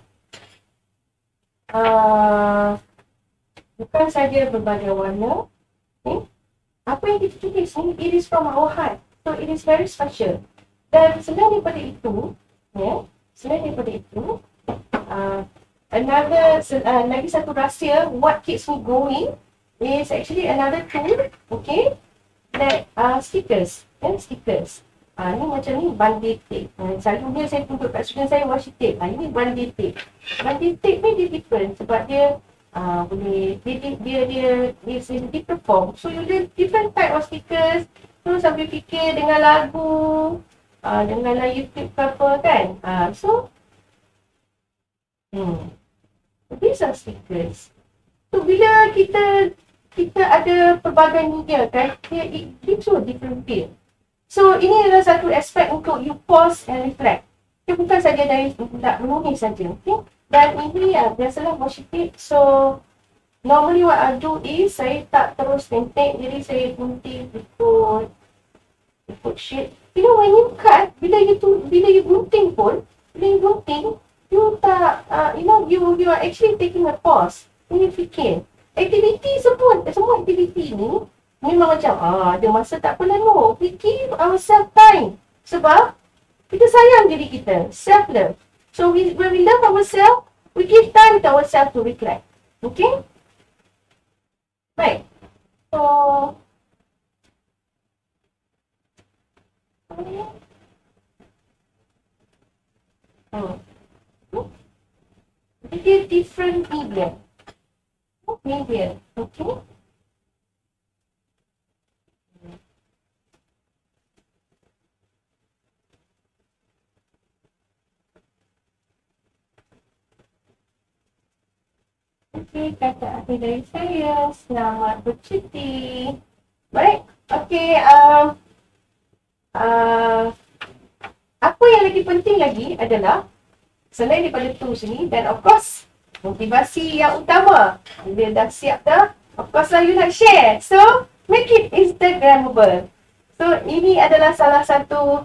[SPEAKER 1] Bukan saja berbagai warna. Okay? Apa yang kita tulis ni, it is from our heart. So it is very special. Dan selain daripada itu, lagi satu rahsia, what keeps me going is actually another tool, okay, that stickers. Ni macam ni banding tape. Selalunya saya tunjuk kat student saya washi tape. Ini banding tape. Banding tape ni dia different sebab dia boleh dia different form. So you learn different type of stickers. So sambil fikir dengan lagu, dengan YouTube ke apa kan. So these are stickers. So bila kita ada pelbagai media kan, it gives you a different feel. So ini adalah satu aspek untuk you pause and reflect. Dia bukan saja dari nak menulis saja, okay? Dan ini biasalah washi tape. So normally what I do is saya tak terus tintik, jadi saya gunting ikut shape. You know when you cut, bila you gunting pun, you tak you are actually taking a pause. You fikir. Aktiviti semua aktiviti ni memang macam ada masa tak apa lama. We give ourselves time. Sebab kita sayang diri kita. Self-love. So when we love ourselves, we give time to ourselves to reflect. Okay? Baik. So dia different media. Okay? Okey, kata akhir dari saya. Selamat bercuti. Baik. Okey, apa yang lagi penting lagi adalah selain daripada tools ni, dan of course motivasi yang utama. Bila dah siap dah, of course lah you nak share. So, make it Instagrammable. So, ini adalah salah satu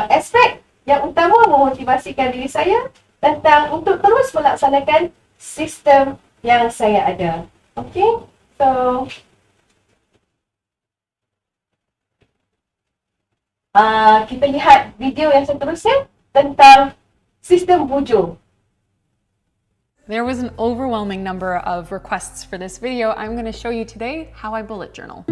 [SPEAKER 1] aspek yang utama memotivasikan diri saya tentang untuk terus melaksanakan sistem yang saya ada. Okay? So, kita lihat video yang seterusnya tentang sistem bujur.
[SPEAKER 3] There was an overwhelming number of requests for this video. I'm going to show you today how I bullet journal.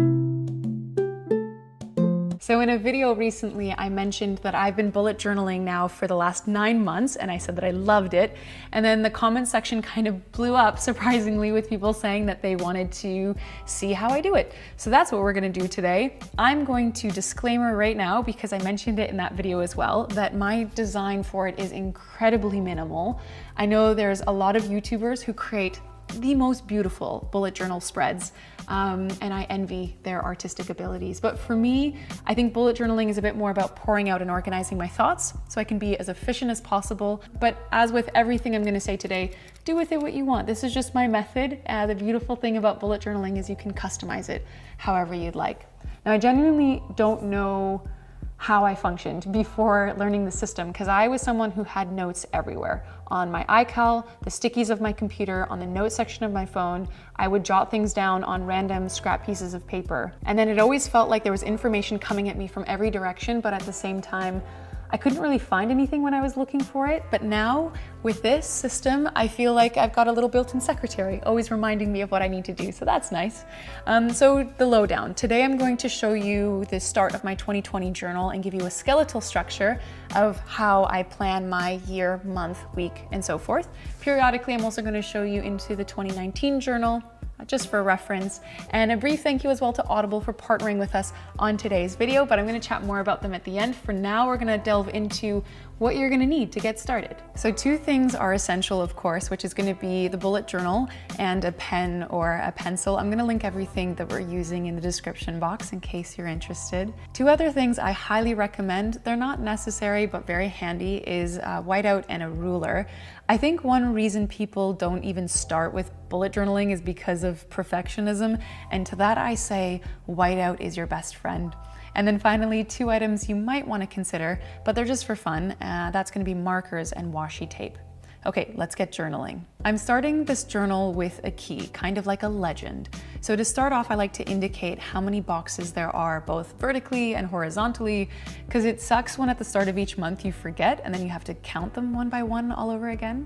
[SPEAKER 3] So in a video recently, I mentioned that I've been bullet journaling now for the last 9 months, and I said that I loved it. And then the comment section kind of blew up, surprisingly, with people saying that they wanted to see how I do it. So that's what we're gonna do today. I'm going to disclaimer right now, because I mentioned it in that video as well, that my design for it is incredibly minimal. I know there's a lot of YouTubers who create the most beautiful bullet journal spreads, and I envy their artistic abilities. But for me, I think bullet journaling is a bit more about pouring out and organizing my thoughts so I can be as efficient as possible. But as with everything I'm going to say today, do with it what you want. This is just my method. The beautiful thing about bullet journaling is you can customize it however you'd like. Now, I genuinely don't know how I functioned before learning the system, because I was someone who had notes everywhere. On my iCal, the stickies of my computer, on the notes section of my phone, I would jot things down on random scrap pieces of paper. And then it always felt like there was information coming at me from every direction, but at the same time, I couldn't really find anything when I was looking for it. But now with this system, I feel like I've got a little built-in secretary, always reminding me of what I need to do. So that's nice. So the lowdown. Today I'm going to show you the start of my 2020 journal and give you a skeletal structure of how I plan my year, month, week, and so forth. Periodically, I'm also going to show you into the 2019 journal, just for reference, and a brief thank you as well to Audible for partnering with us on today's video, but I'm going to chat more about them at the end. For now, we're going to delve into what you're going to need to get started. So 2 things are essential, of course, which is going to be the bullet journal and a pen or a pencil. I'm going to link everything that we're using in the description box in case you're interested. 2 other things I highly recommend, they're not necessary but very handy, is a whiteout and a ruler. I think one reason people don't even start with bullet journaling is because of perfectionism, and to that I say whiteout is your best friend. And then finally, 2 items you might want to consider, but they're just for fun. That's going to be markers and washi tape. Okay, let's get journaling. I'm starting this journal with a key, kind of like a legend. So to start off, I like to indicate how many boxes there are, both vertically and horizontally, because it sucks when at the start of each month you forget and then you have to count them one by one all over again.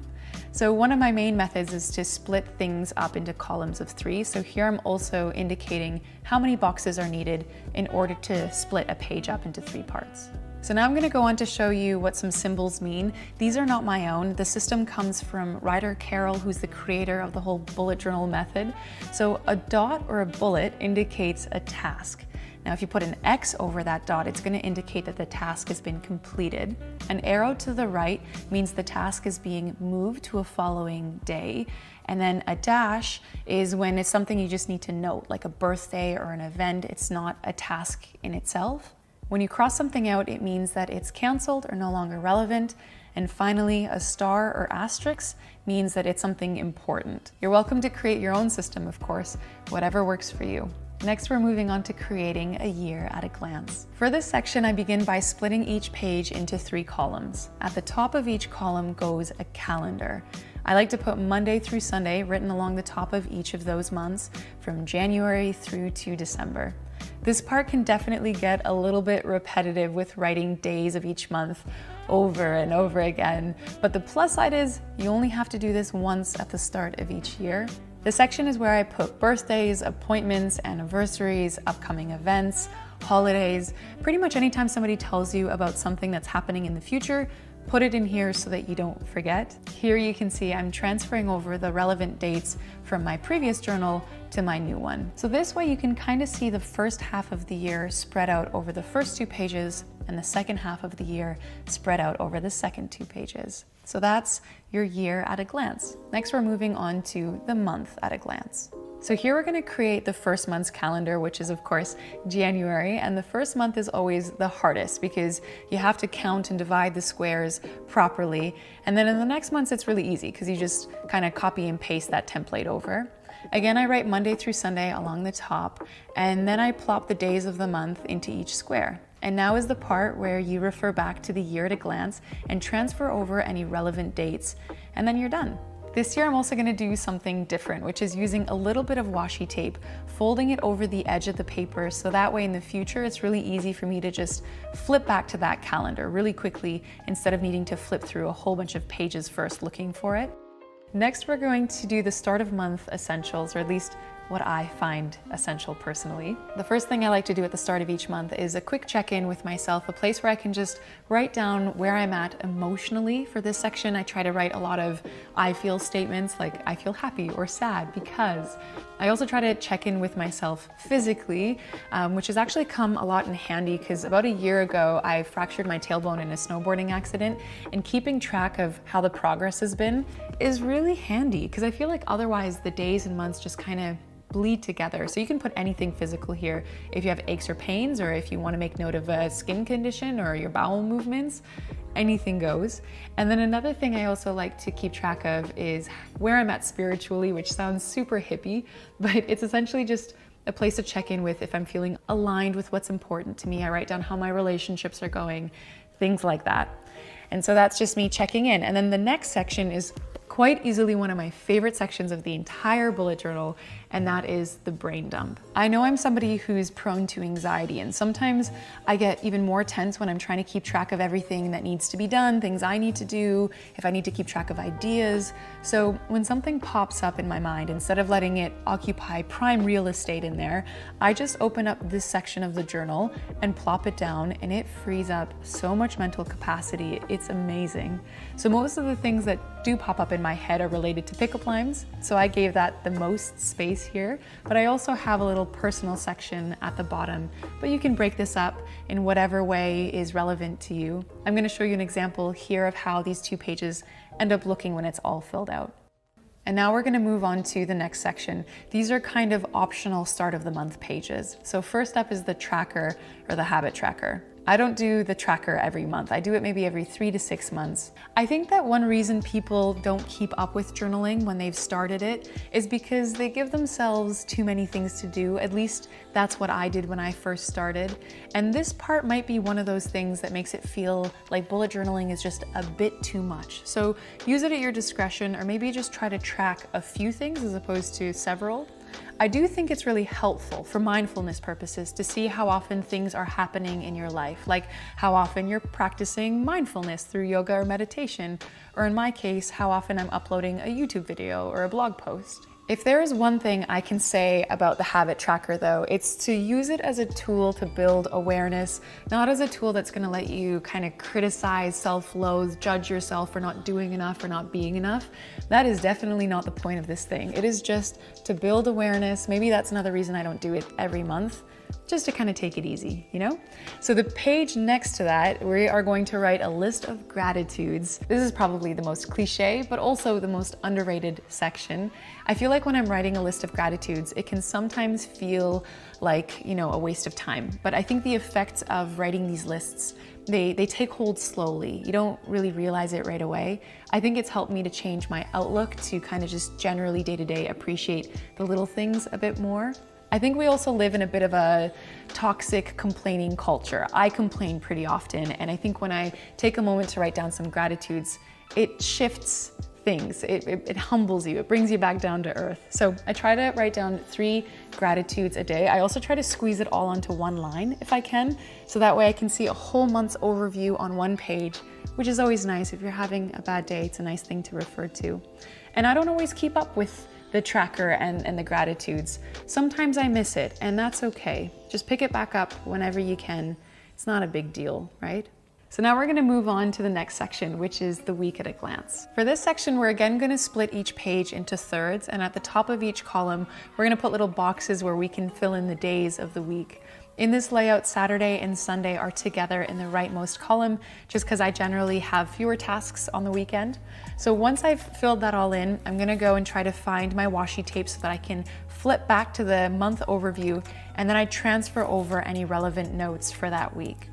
[SPEAKER 3] So one of my main methods is to split things up into columns of 3. So here I'm also indicating how many boxes are needed in order to split a page up into 3 parts. So now I'm going to go on to show you what some symbols mean. These are not my own. The system comes from Ryder Carroll, who's the creator of the whole bullet journal method. So a dot or a bullet indicates a task. Now, if you put an X over that dot, it's going to indicate that the task has been completed. An arrow to the right means the task is being moved to a following day. And then a dash is when it's something you just need to note, like a birthday or an event. It's not a task in itself. When you cross something out, it means that it's canceled or no longer relevant. And finally, a star or asterisk means that it's something important. You're welcome to create your own system, of course, whatever works for you. Next, we're moving on to creating a year at a glance. For this section, I begin by splitting each page into 3 columns. At the top of each column goes a calendar. I like to put Monday through Sunday written along the top of each of those months from January through to December. This part can definitely get a little bit repetitive with writing days of each month over and over again, but the plus side is you only have to do this once at the start of each year. This section is where I put birthdays, appointments, anniversaries, upcoming events, holidays. Pretty much anytime somebody tells you about something that's happening in the future, put it in here so that you don't forget. Here you can see I'm transferring over the relevant dates from my previous journal to my new one. So this way you can kind of see the first half of the year spread out over the first 2 pages and the second half of the year spread out over the second 2 pages. So that's your year at a glance. Next, we're moving on to the month at a glance. So here we're going to create the first month's calendar, which is of course January, and the first month is always the hardest because you have to count and divide the squares properly. And then in the next months it's really easy because you just kind of copy and paste that template over. Again, I write Monday through Sunday along the top, and then I plop the days of the month into each square. And now is the part where you refer back to the year at a glance and transfer over any relevant dates, and then you're done. This year I'm also going to do something different, which is using a little bit of washi tape, folding it over the edge of the paper so that way in the future it's really easy for me to just flip back to that calendar really quickly instead of needing to flip through a whole bunch of pages first looking for it. Next, we're going to do the start of month essentials, or at least what I find essential personally. The first thing I like to do at the start of each month is a quick check-in with myself, a place where I can just write down where I'm at emotionally. For this section, I try to write a lot of I feel statements like I feel happy or sad because. I also try to check in with myself physically, which has actually come a lot in handy because about a year ago, I fractured my tailbone in a snowboarding accident, and keeping track of how the progress has been is really handy because I feel like otherwise the days and months just kind of bleed together. So you can put anything physical here if you have aches or pains, or if you want to make note of a skin condition or your bowel movements, anything goes. And then another thing I also like to keep track of is where I'm at spiritually, which sounds super hippie, but it's essentially just a place to check in with if I'm feeling aligned with what's important to me. I write down how my relationships are going, things like that. And so that's just me checking in. And then the next section is quite easily one of my favorite sections of the entire bullet journal, and that is the brain dump. I know I'm somebody who's prone to anxiety, and sometimes I get even more tense when I'm trying to keep track of everything that needs to be done, things I need to do, if I need to keep track of ideas. So when something pops up in my mind, instead of letting it occupy prime real estate in there, I just open up this section of the journal and plop it down, and it frees up so much mental capacity. It's amazing. So most of the things that do pop up in my head are related to pickup lines, so I gave that the most space here, but I also have a little personal section at the bottom, but you can break this up in whatever way is relevant to you. I'm going to show you an example here of how these 2 pages end up looking when it's all filled out. And now we're going to move on to the next section. These are kind of optional start of the month pages. So first up is the tracker, or the habit tracker. I don't do the tracker every month. I do it maybe every 3 to 6 months. I think that one reason people don't keep up with journaling when they've started it is because they give themselves too many things to do. At least that's what I did when I first started. And this part might be one of those things that makes it feel like bullet journaling is just a bit too much. So use it at your discretion, or maybe just try to track a few things as opposed to several. I do think it's really helpful for mindfulness purposes to see how often things are happening in your life, like how often you're practicing mindfulness through yoga or meditation, or in my case, how often I'm uploading a YouTube video or a blog post. If there is one thing I can say about the habit tracker though, it's to use it as a tool to build awareness, not as a tool that's gonna let you kind of criticize, self-loathe, judge yourself for not doing enough or not being enough. That is definitely not the point of this thing. It is just to build awareness. Maybe that's another reason I don't do it every month, just to kind of take it easy, you know? So the page next to that, we are going to write a list of gratitudes. This is probably the most cliche, but also the most underrated section. I feel like when I'm writing a list of gratitudes, it can sometimes feel like, you know, a waste of time. But I think the effects of writing these lists, they take hold slowly. You don't really realize it right away. I think it's helped me to change my outlook to kind of just generally day-to-day appreciate the little things a bit more. I think we also live in a bit of a toxic complaining culture. I complain pretty often, and I think when I take a moment to write down some gratitudes, it shifts things. It humbles you. It brings you back down to earth. So I try to write down 3 gratitudes a day. I also try to squeeze it all onto one line if I can, so that way I can see a whole month's overview on one page, which is always nice. If you're having a bad day, it's a nice thing to refer to. And I don't always keep up with the tracker and the gratitudes. Sometimes I miss it, and that's okay. Just pick it back up whenever you can. It's not a big deal, right? So now we're gonna move on to the next section, which is the week at a glance. For this section, we're again gonna split each page into thirds, and at the top of each column, we're gonna put little boxes where we can fill in the days of the week. In this layout, Saturday and Sunday are together in the rightmost column, just because I generally have fewer tasks on the weekend. So once I've filled that all in, I'm gonna go and try to find my washi tape so that I can flip back to the month overview, and then I transfer over any relevant notes for that week.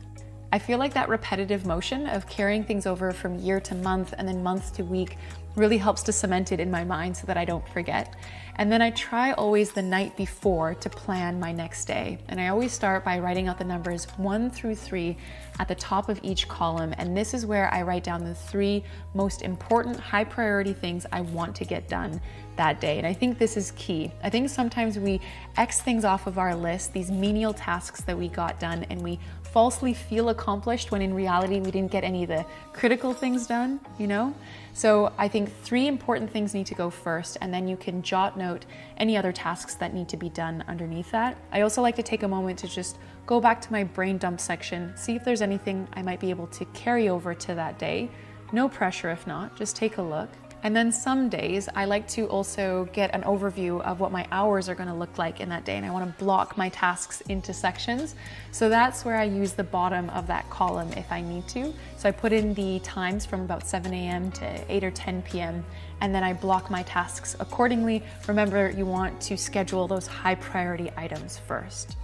[SPEAKER 3] I feel like that repetitive motion of carrying things over from year to month and then month to week really helps to cement it in my mind so that I don't forget. And then I try always the night before to plan my next day. And I always start by writing out the numbers 1 through 3 at the top of each column. And this is where I write down the 3 most important high priority things I want to get done that day. And I think this is key. I think sometimes we X things off of our list, these menial tasks that we got done, and we falsely feel accomplished when in reality we didn't get any of the critical things done, you know? So I think 3 important things need to go first, and then you can jot note any other tasks that need to be done underneath that. I also like to take a moment to just go back to my brain dump section, see if there's anything I might be able to carry over to that day. No pressure if not, just take a look. And then some days I like to also get an overview of what my hours are going to look like in that day, and I want to block my tasks into sections. So that's where I use the bottom of that column if I need to. So I put in the times from about 7 a.m. to 8 or 10 p.m. and then I block my tasks accordingly. Remember, you want to schedule those high priority items first.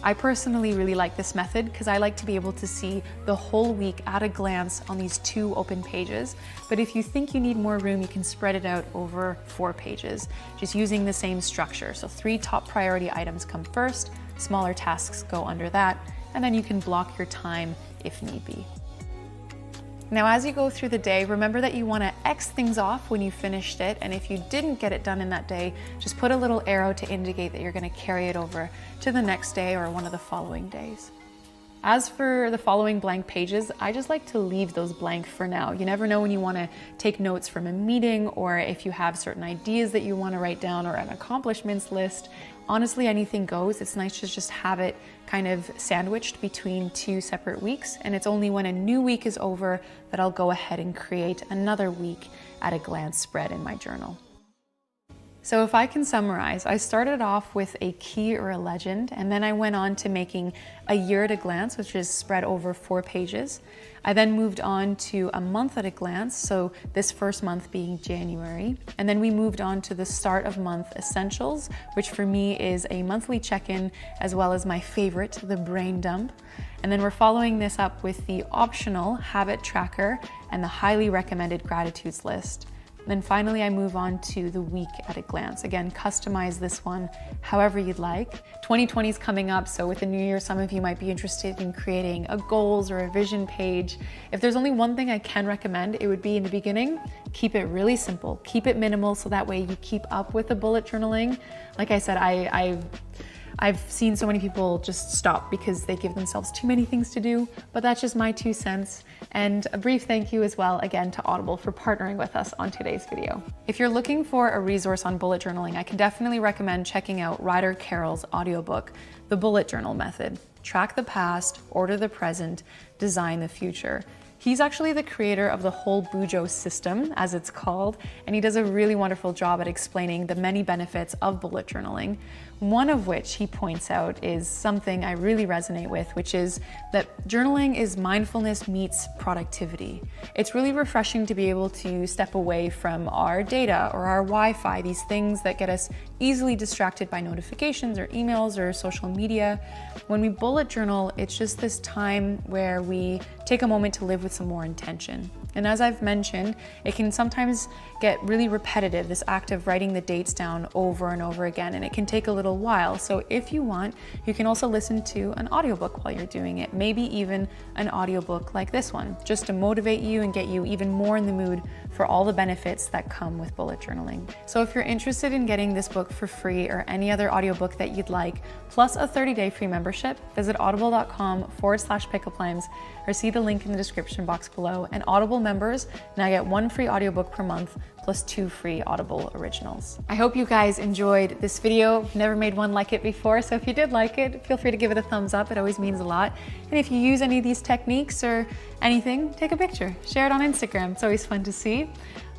[SPEAKER 3] I personally really like this method because I like to be able to see the whole week at a glance on these 2 open pages. But if you think you need more room, you can spread it out over 4 pages, just using the same structure. So 3 top priority items come first, smaller tasks go under that, and then you can block your time if need be. Now, as you go through the day, remember that you want to X things off when you finished it, and if you didn't get it done in that day, just put a little arrow to indicate that you're going to carry it over to the next day or one of the following days. As for the following blank pages, I just like to leave those blank for now. You never know when you want to take notes from a meeting, or if you have certain ideas that you want to write down, or an accomplishments list. Honestly, anything goes. It's nice to just have it kind of sandwiched between 2 separate weeks, and it's only when a new week is over that I'll go ahead and create another week at a glance spread in my journal. So if I can summarize, I started off with a key or a legend, and then I went on to making a year at a glance, which is spread over 4 pages. I then moved on to a month at a glance, so this first month being January. And then we moved on to the start of month essentials, which for me is a monthly check-in, as well as my favorite, the brain dump. And then we're following this up with the optional habit tracker and the highly recommended gratitudes list. Then finally, I move on to the week at a glance. Again, customize this one however you'd like. 2020 is coming up, so with the new year, some of you might be interested in creating a goals or a vision page. If there's only one thing I can recommend, it would be in the beginning, keep it really simple, keep it minimal, so that way you keep up with the bullet journaling. Like I said, I've seen so many people just stop because they give themselves too many things to do, but that's just my 2 cents. And a brief thank you as well, again, to Audible for partnering with us on today's video. If you're looking for a resource on bullet journaling, I can definitely recommend checking out Ryder Carroll's audiobook, The Bullet Journal Method. Track the past, order the present, design the future. He's actually the creator of the whole Bujo system, as it's called, and he does a really wonderful job at explaining the many benefits of bullet journaling. One of which he points out is something I really resonate with, which is that journaling is mindfulness meets productivity. It's really refreshing to be able to step away from our data or our Wi-Fi, these things that get us easily distracted by notifications or emails or social media. When we bullet journal, it's just this time where we take a moment to live with some more intention. And as I've mentioned, it can sometimes get really repetitive, this act of writing the dates down over and over again, and it can take a little while. So if you want, you can also listen to an audiobook while you're doing it, maybe even an audiobook like this one, just to motivate you and get you even more in the mood for all the benefits that come with bullet journaling. So if you're interested in getting this book for free or any other audiobook that you'd like, plus a 30-day free membership, visit audible.com/pickuplimes or see the link in the description box below. And Audible members now get 1 free audiobook per month plus 2 free Audible originals. I hope you guys enjoyed this video. I've never made one like it before, so if you did like it, feel free to give it a thumbs up. It always means a lot. And if you use any of these techniques or anything, take a picture, share it on Instagram. It's always fun to see.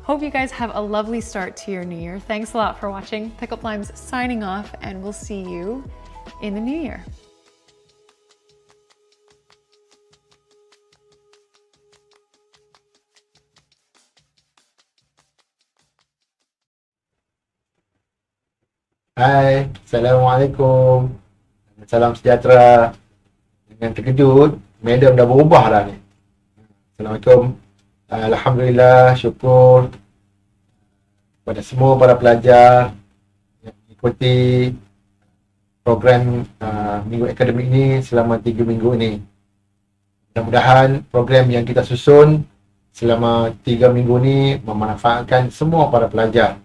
[SPEAKER 3] Hope you guys have a lovely start to your new year. Thanks a lot for watching. Pickup Limes signing off, and we'll see you in the new year.
[SPEAKER 4] Hai, Assalamualaikum. Salam sejahtera. Dengan terkejut, madam dah berubah dah ni. Assalamualaikum. Alhamdulillah, syukur kepada semua para pelajar yang mengikuti program minggu akademik ni selama 3 minggu ini. Mudah-mudahan program yang kita susun selama 3 minggu ni memanfaatkan semua para pelajar.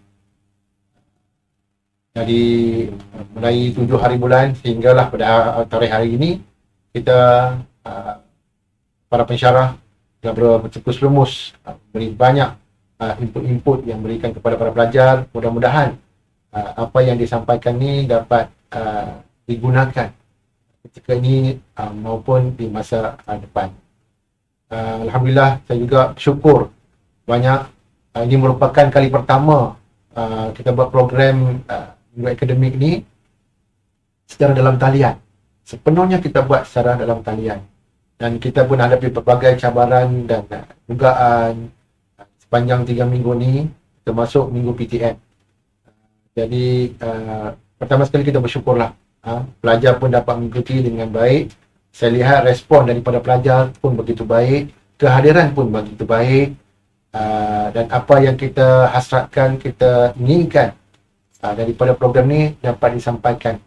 [SPEAKER 4] Jadi mulai 7 hari bulan sehinggalah pada tarikh hari ini, kita para pensyarah telah bercekus lumus beri banyak input-input yang berikan kepada para pelajar. Mudah-mudahan apa yang disampaikan ni dapat digunakan ketika ini maupun di masa depan. Alhamdulillah, saya juga syukur banyak. Ini merupakan kali pertama kita buat program minggu akademik ni secara dalam talian. Sepenuhnya kita buat secara dalam talian, dan kita pun hadapi berbagai cabaran dan dugaan sepanjang 3 minggu ni, termasuk minggu PTM. Jadi pertama sekali kita bersyukurlah, pelajar pun dapat mengikuti dengan baik. Saya lihat respon daripada pelajar pun begitu baik, kehadiran pun begitu baik, dan apa yang kita hasratkan, kita inginkan daripada program ni dapatlah disampaikan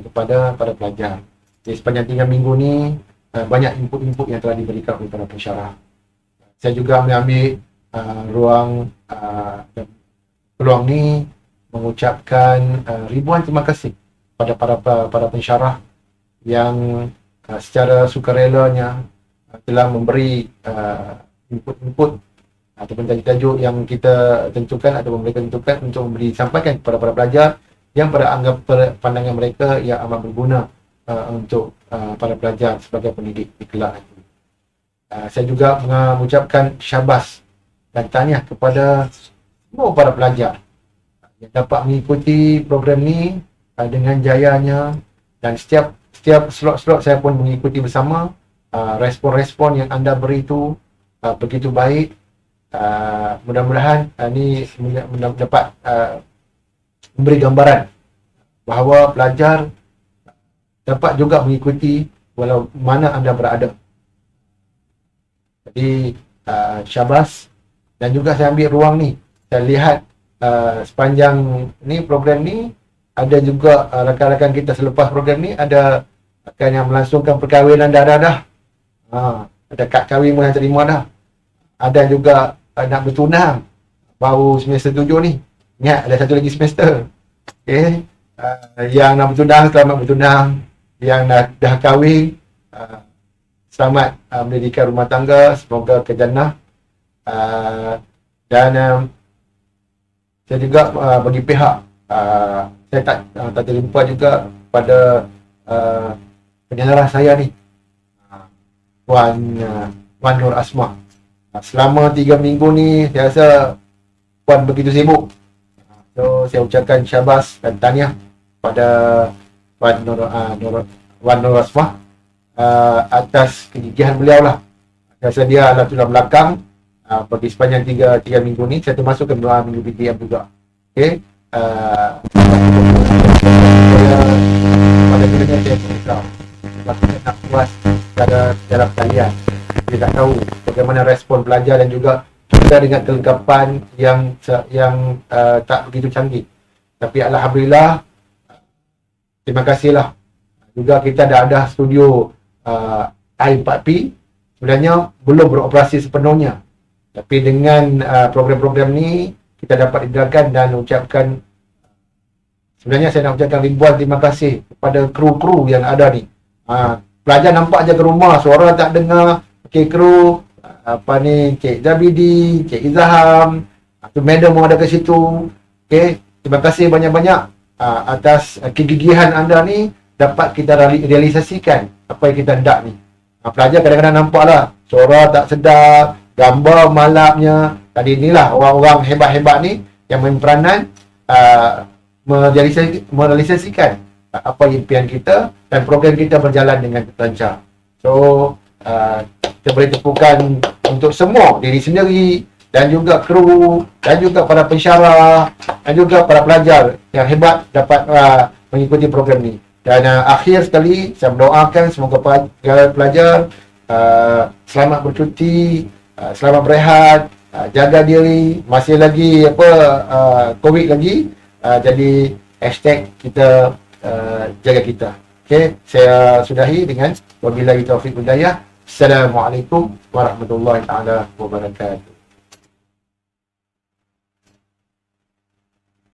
[SPEAKER 4] kepada para pelajar. Jadi sepanjang 3 minggu ni banyak input-input yang telah diberikan oleh para pensyarah. Saya juga mengambil peluang ni mengucapkan ribuan terima kasih pada para pensyarah yang secara sukarelanya telah memberi input-input ataupun tajuk-tajuk yang kita tentukan ataupun mereka tentukan untuk disampaikan kepada para pelajar yang pada anggap pandangan mereka yang amat berguna untuk para pelajar sebagai pendidik di kelak nanti. Saya juga mengucapkan syabas dan tahniah kepada semua para pelajar yang dapat mengikuti program ni dengan jayanya, dan setiap slot-slot saya pun mengikuti bersama. Respon-respon yang anda beri itu begitu baik. Mudah-mudahan ini dapat memberi gambaran bahawa pelajar dapat juga mengikuti walau mana anda berada. Jadi syabas Dan juga saya ambil ruang ni, saya lihat sepanjang ni program ni, ada juga rakan-rakan kita selepas program ni ada rakan yang melangsungkan perkahwinan dah. Ada kad kahwin pun yang terima dah. Ada juga nak bertunang baru semester 7 ni. Ingat ada satu lagi semester. Okey. Yang nak bertunang, selamat bertunang. Yang dah kahwin, selamat mendirikan rumah tangga, semoga ke jannah. Dan saya juga bagi pihak saya tak terlupa juga pada penyanyi saya ni, Puan Nur Asma. Selama 3 minggu ni saya rasa Puan begitu sibuk. So saya ucapkan syabas dan tahniah pada Puan Nur Asma atas kegigihan beliau lah. Saya rasa dia adalah tulang belakang bagi sepanjang 3 minggu ni. Saya termasuk ke minggu PTM juga. Okay. Pada kemudian saya beritahu sebab saya nak puas dalam kalian. Kita tak tahu bagaimana respon pelajar dan juga kita dengan kelengkapan yang tak begitu canggih. Tapi alhamdulillah, terima kasihlah. Juga kita dah ada studio i4P, sebenarnya belum beroperasi sepenuhnya. Tapi dengan program-program ni kita dapat edarkan dan ucapkan, sebenarnya saya nak ucapkan ribuan terima kasih kepada kru-kru yang ada ni. Pelajar nampak je ke rumah, suara tak dengar. Okay, kru Cik Zabidi, Cik Izaham, tu madam pun ada ke situ. Okay, terima kasih banyak-banyak atas kegigihan anda ni dapat kita realisasikan apa yang kita hendak ni. Pelajar kadang-kadang nampak lah suara tak sedap, gambar malapnya. Tadi inilah orang-orang hebat-hebat ni yang main peranan merealisasikan apa impian kita dan program kita berjalan dengan lancar. So kita boleh tepukan untuk semua, diri sendiri dan juga kru dan juga para pensyarah dan juga para pelajar yang hebat dapat mengikuti program ni. Dan akhir sekali saya mendoakan semoga pelajar selamat bercuti, selamat berehat, jaga diri, masih lagi COVID lagi, jadi hashtag kita jaga kita. Okey, saya sudahi dengan wabillahi taufiq hidayah. Assalamualaikum warahmatullahi taala wabarakatuh.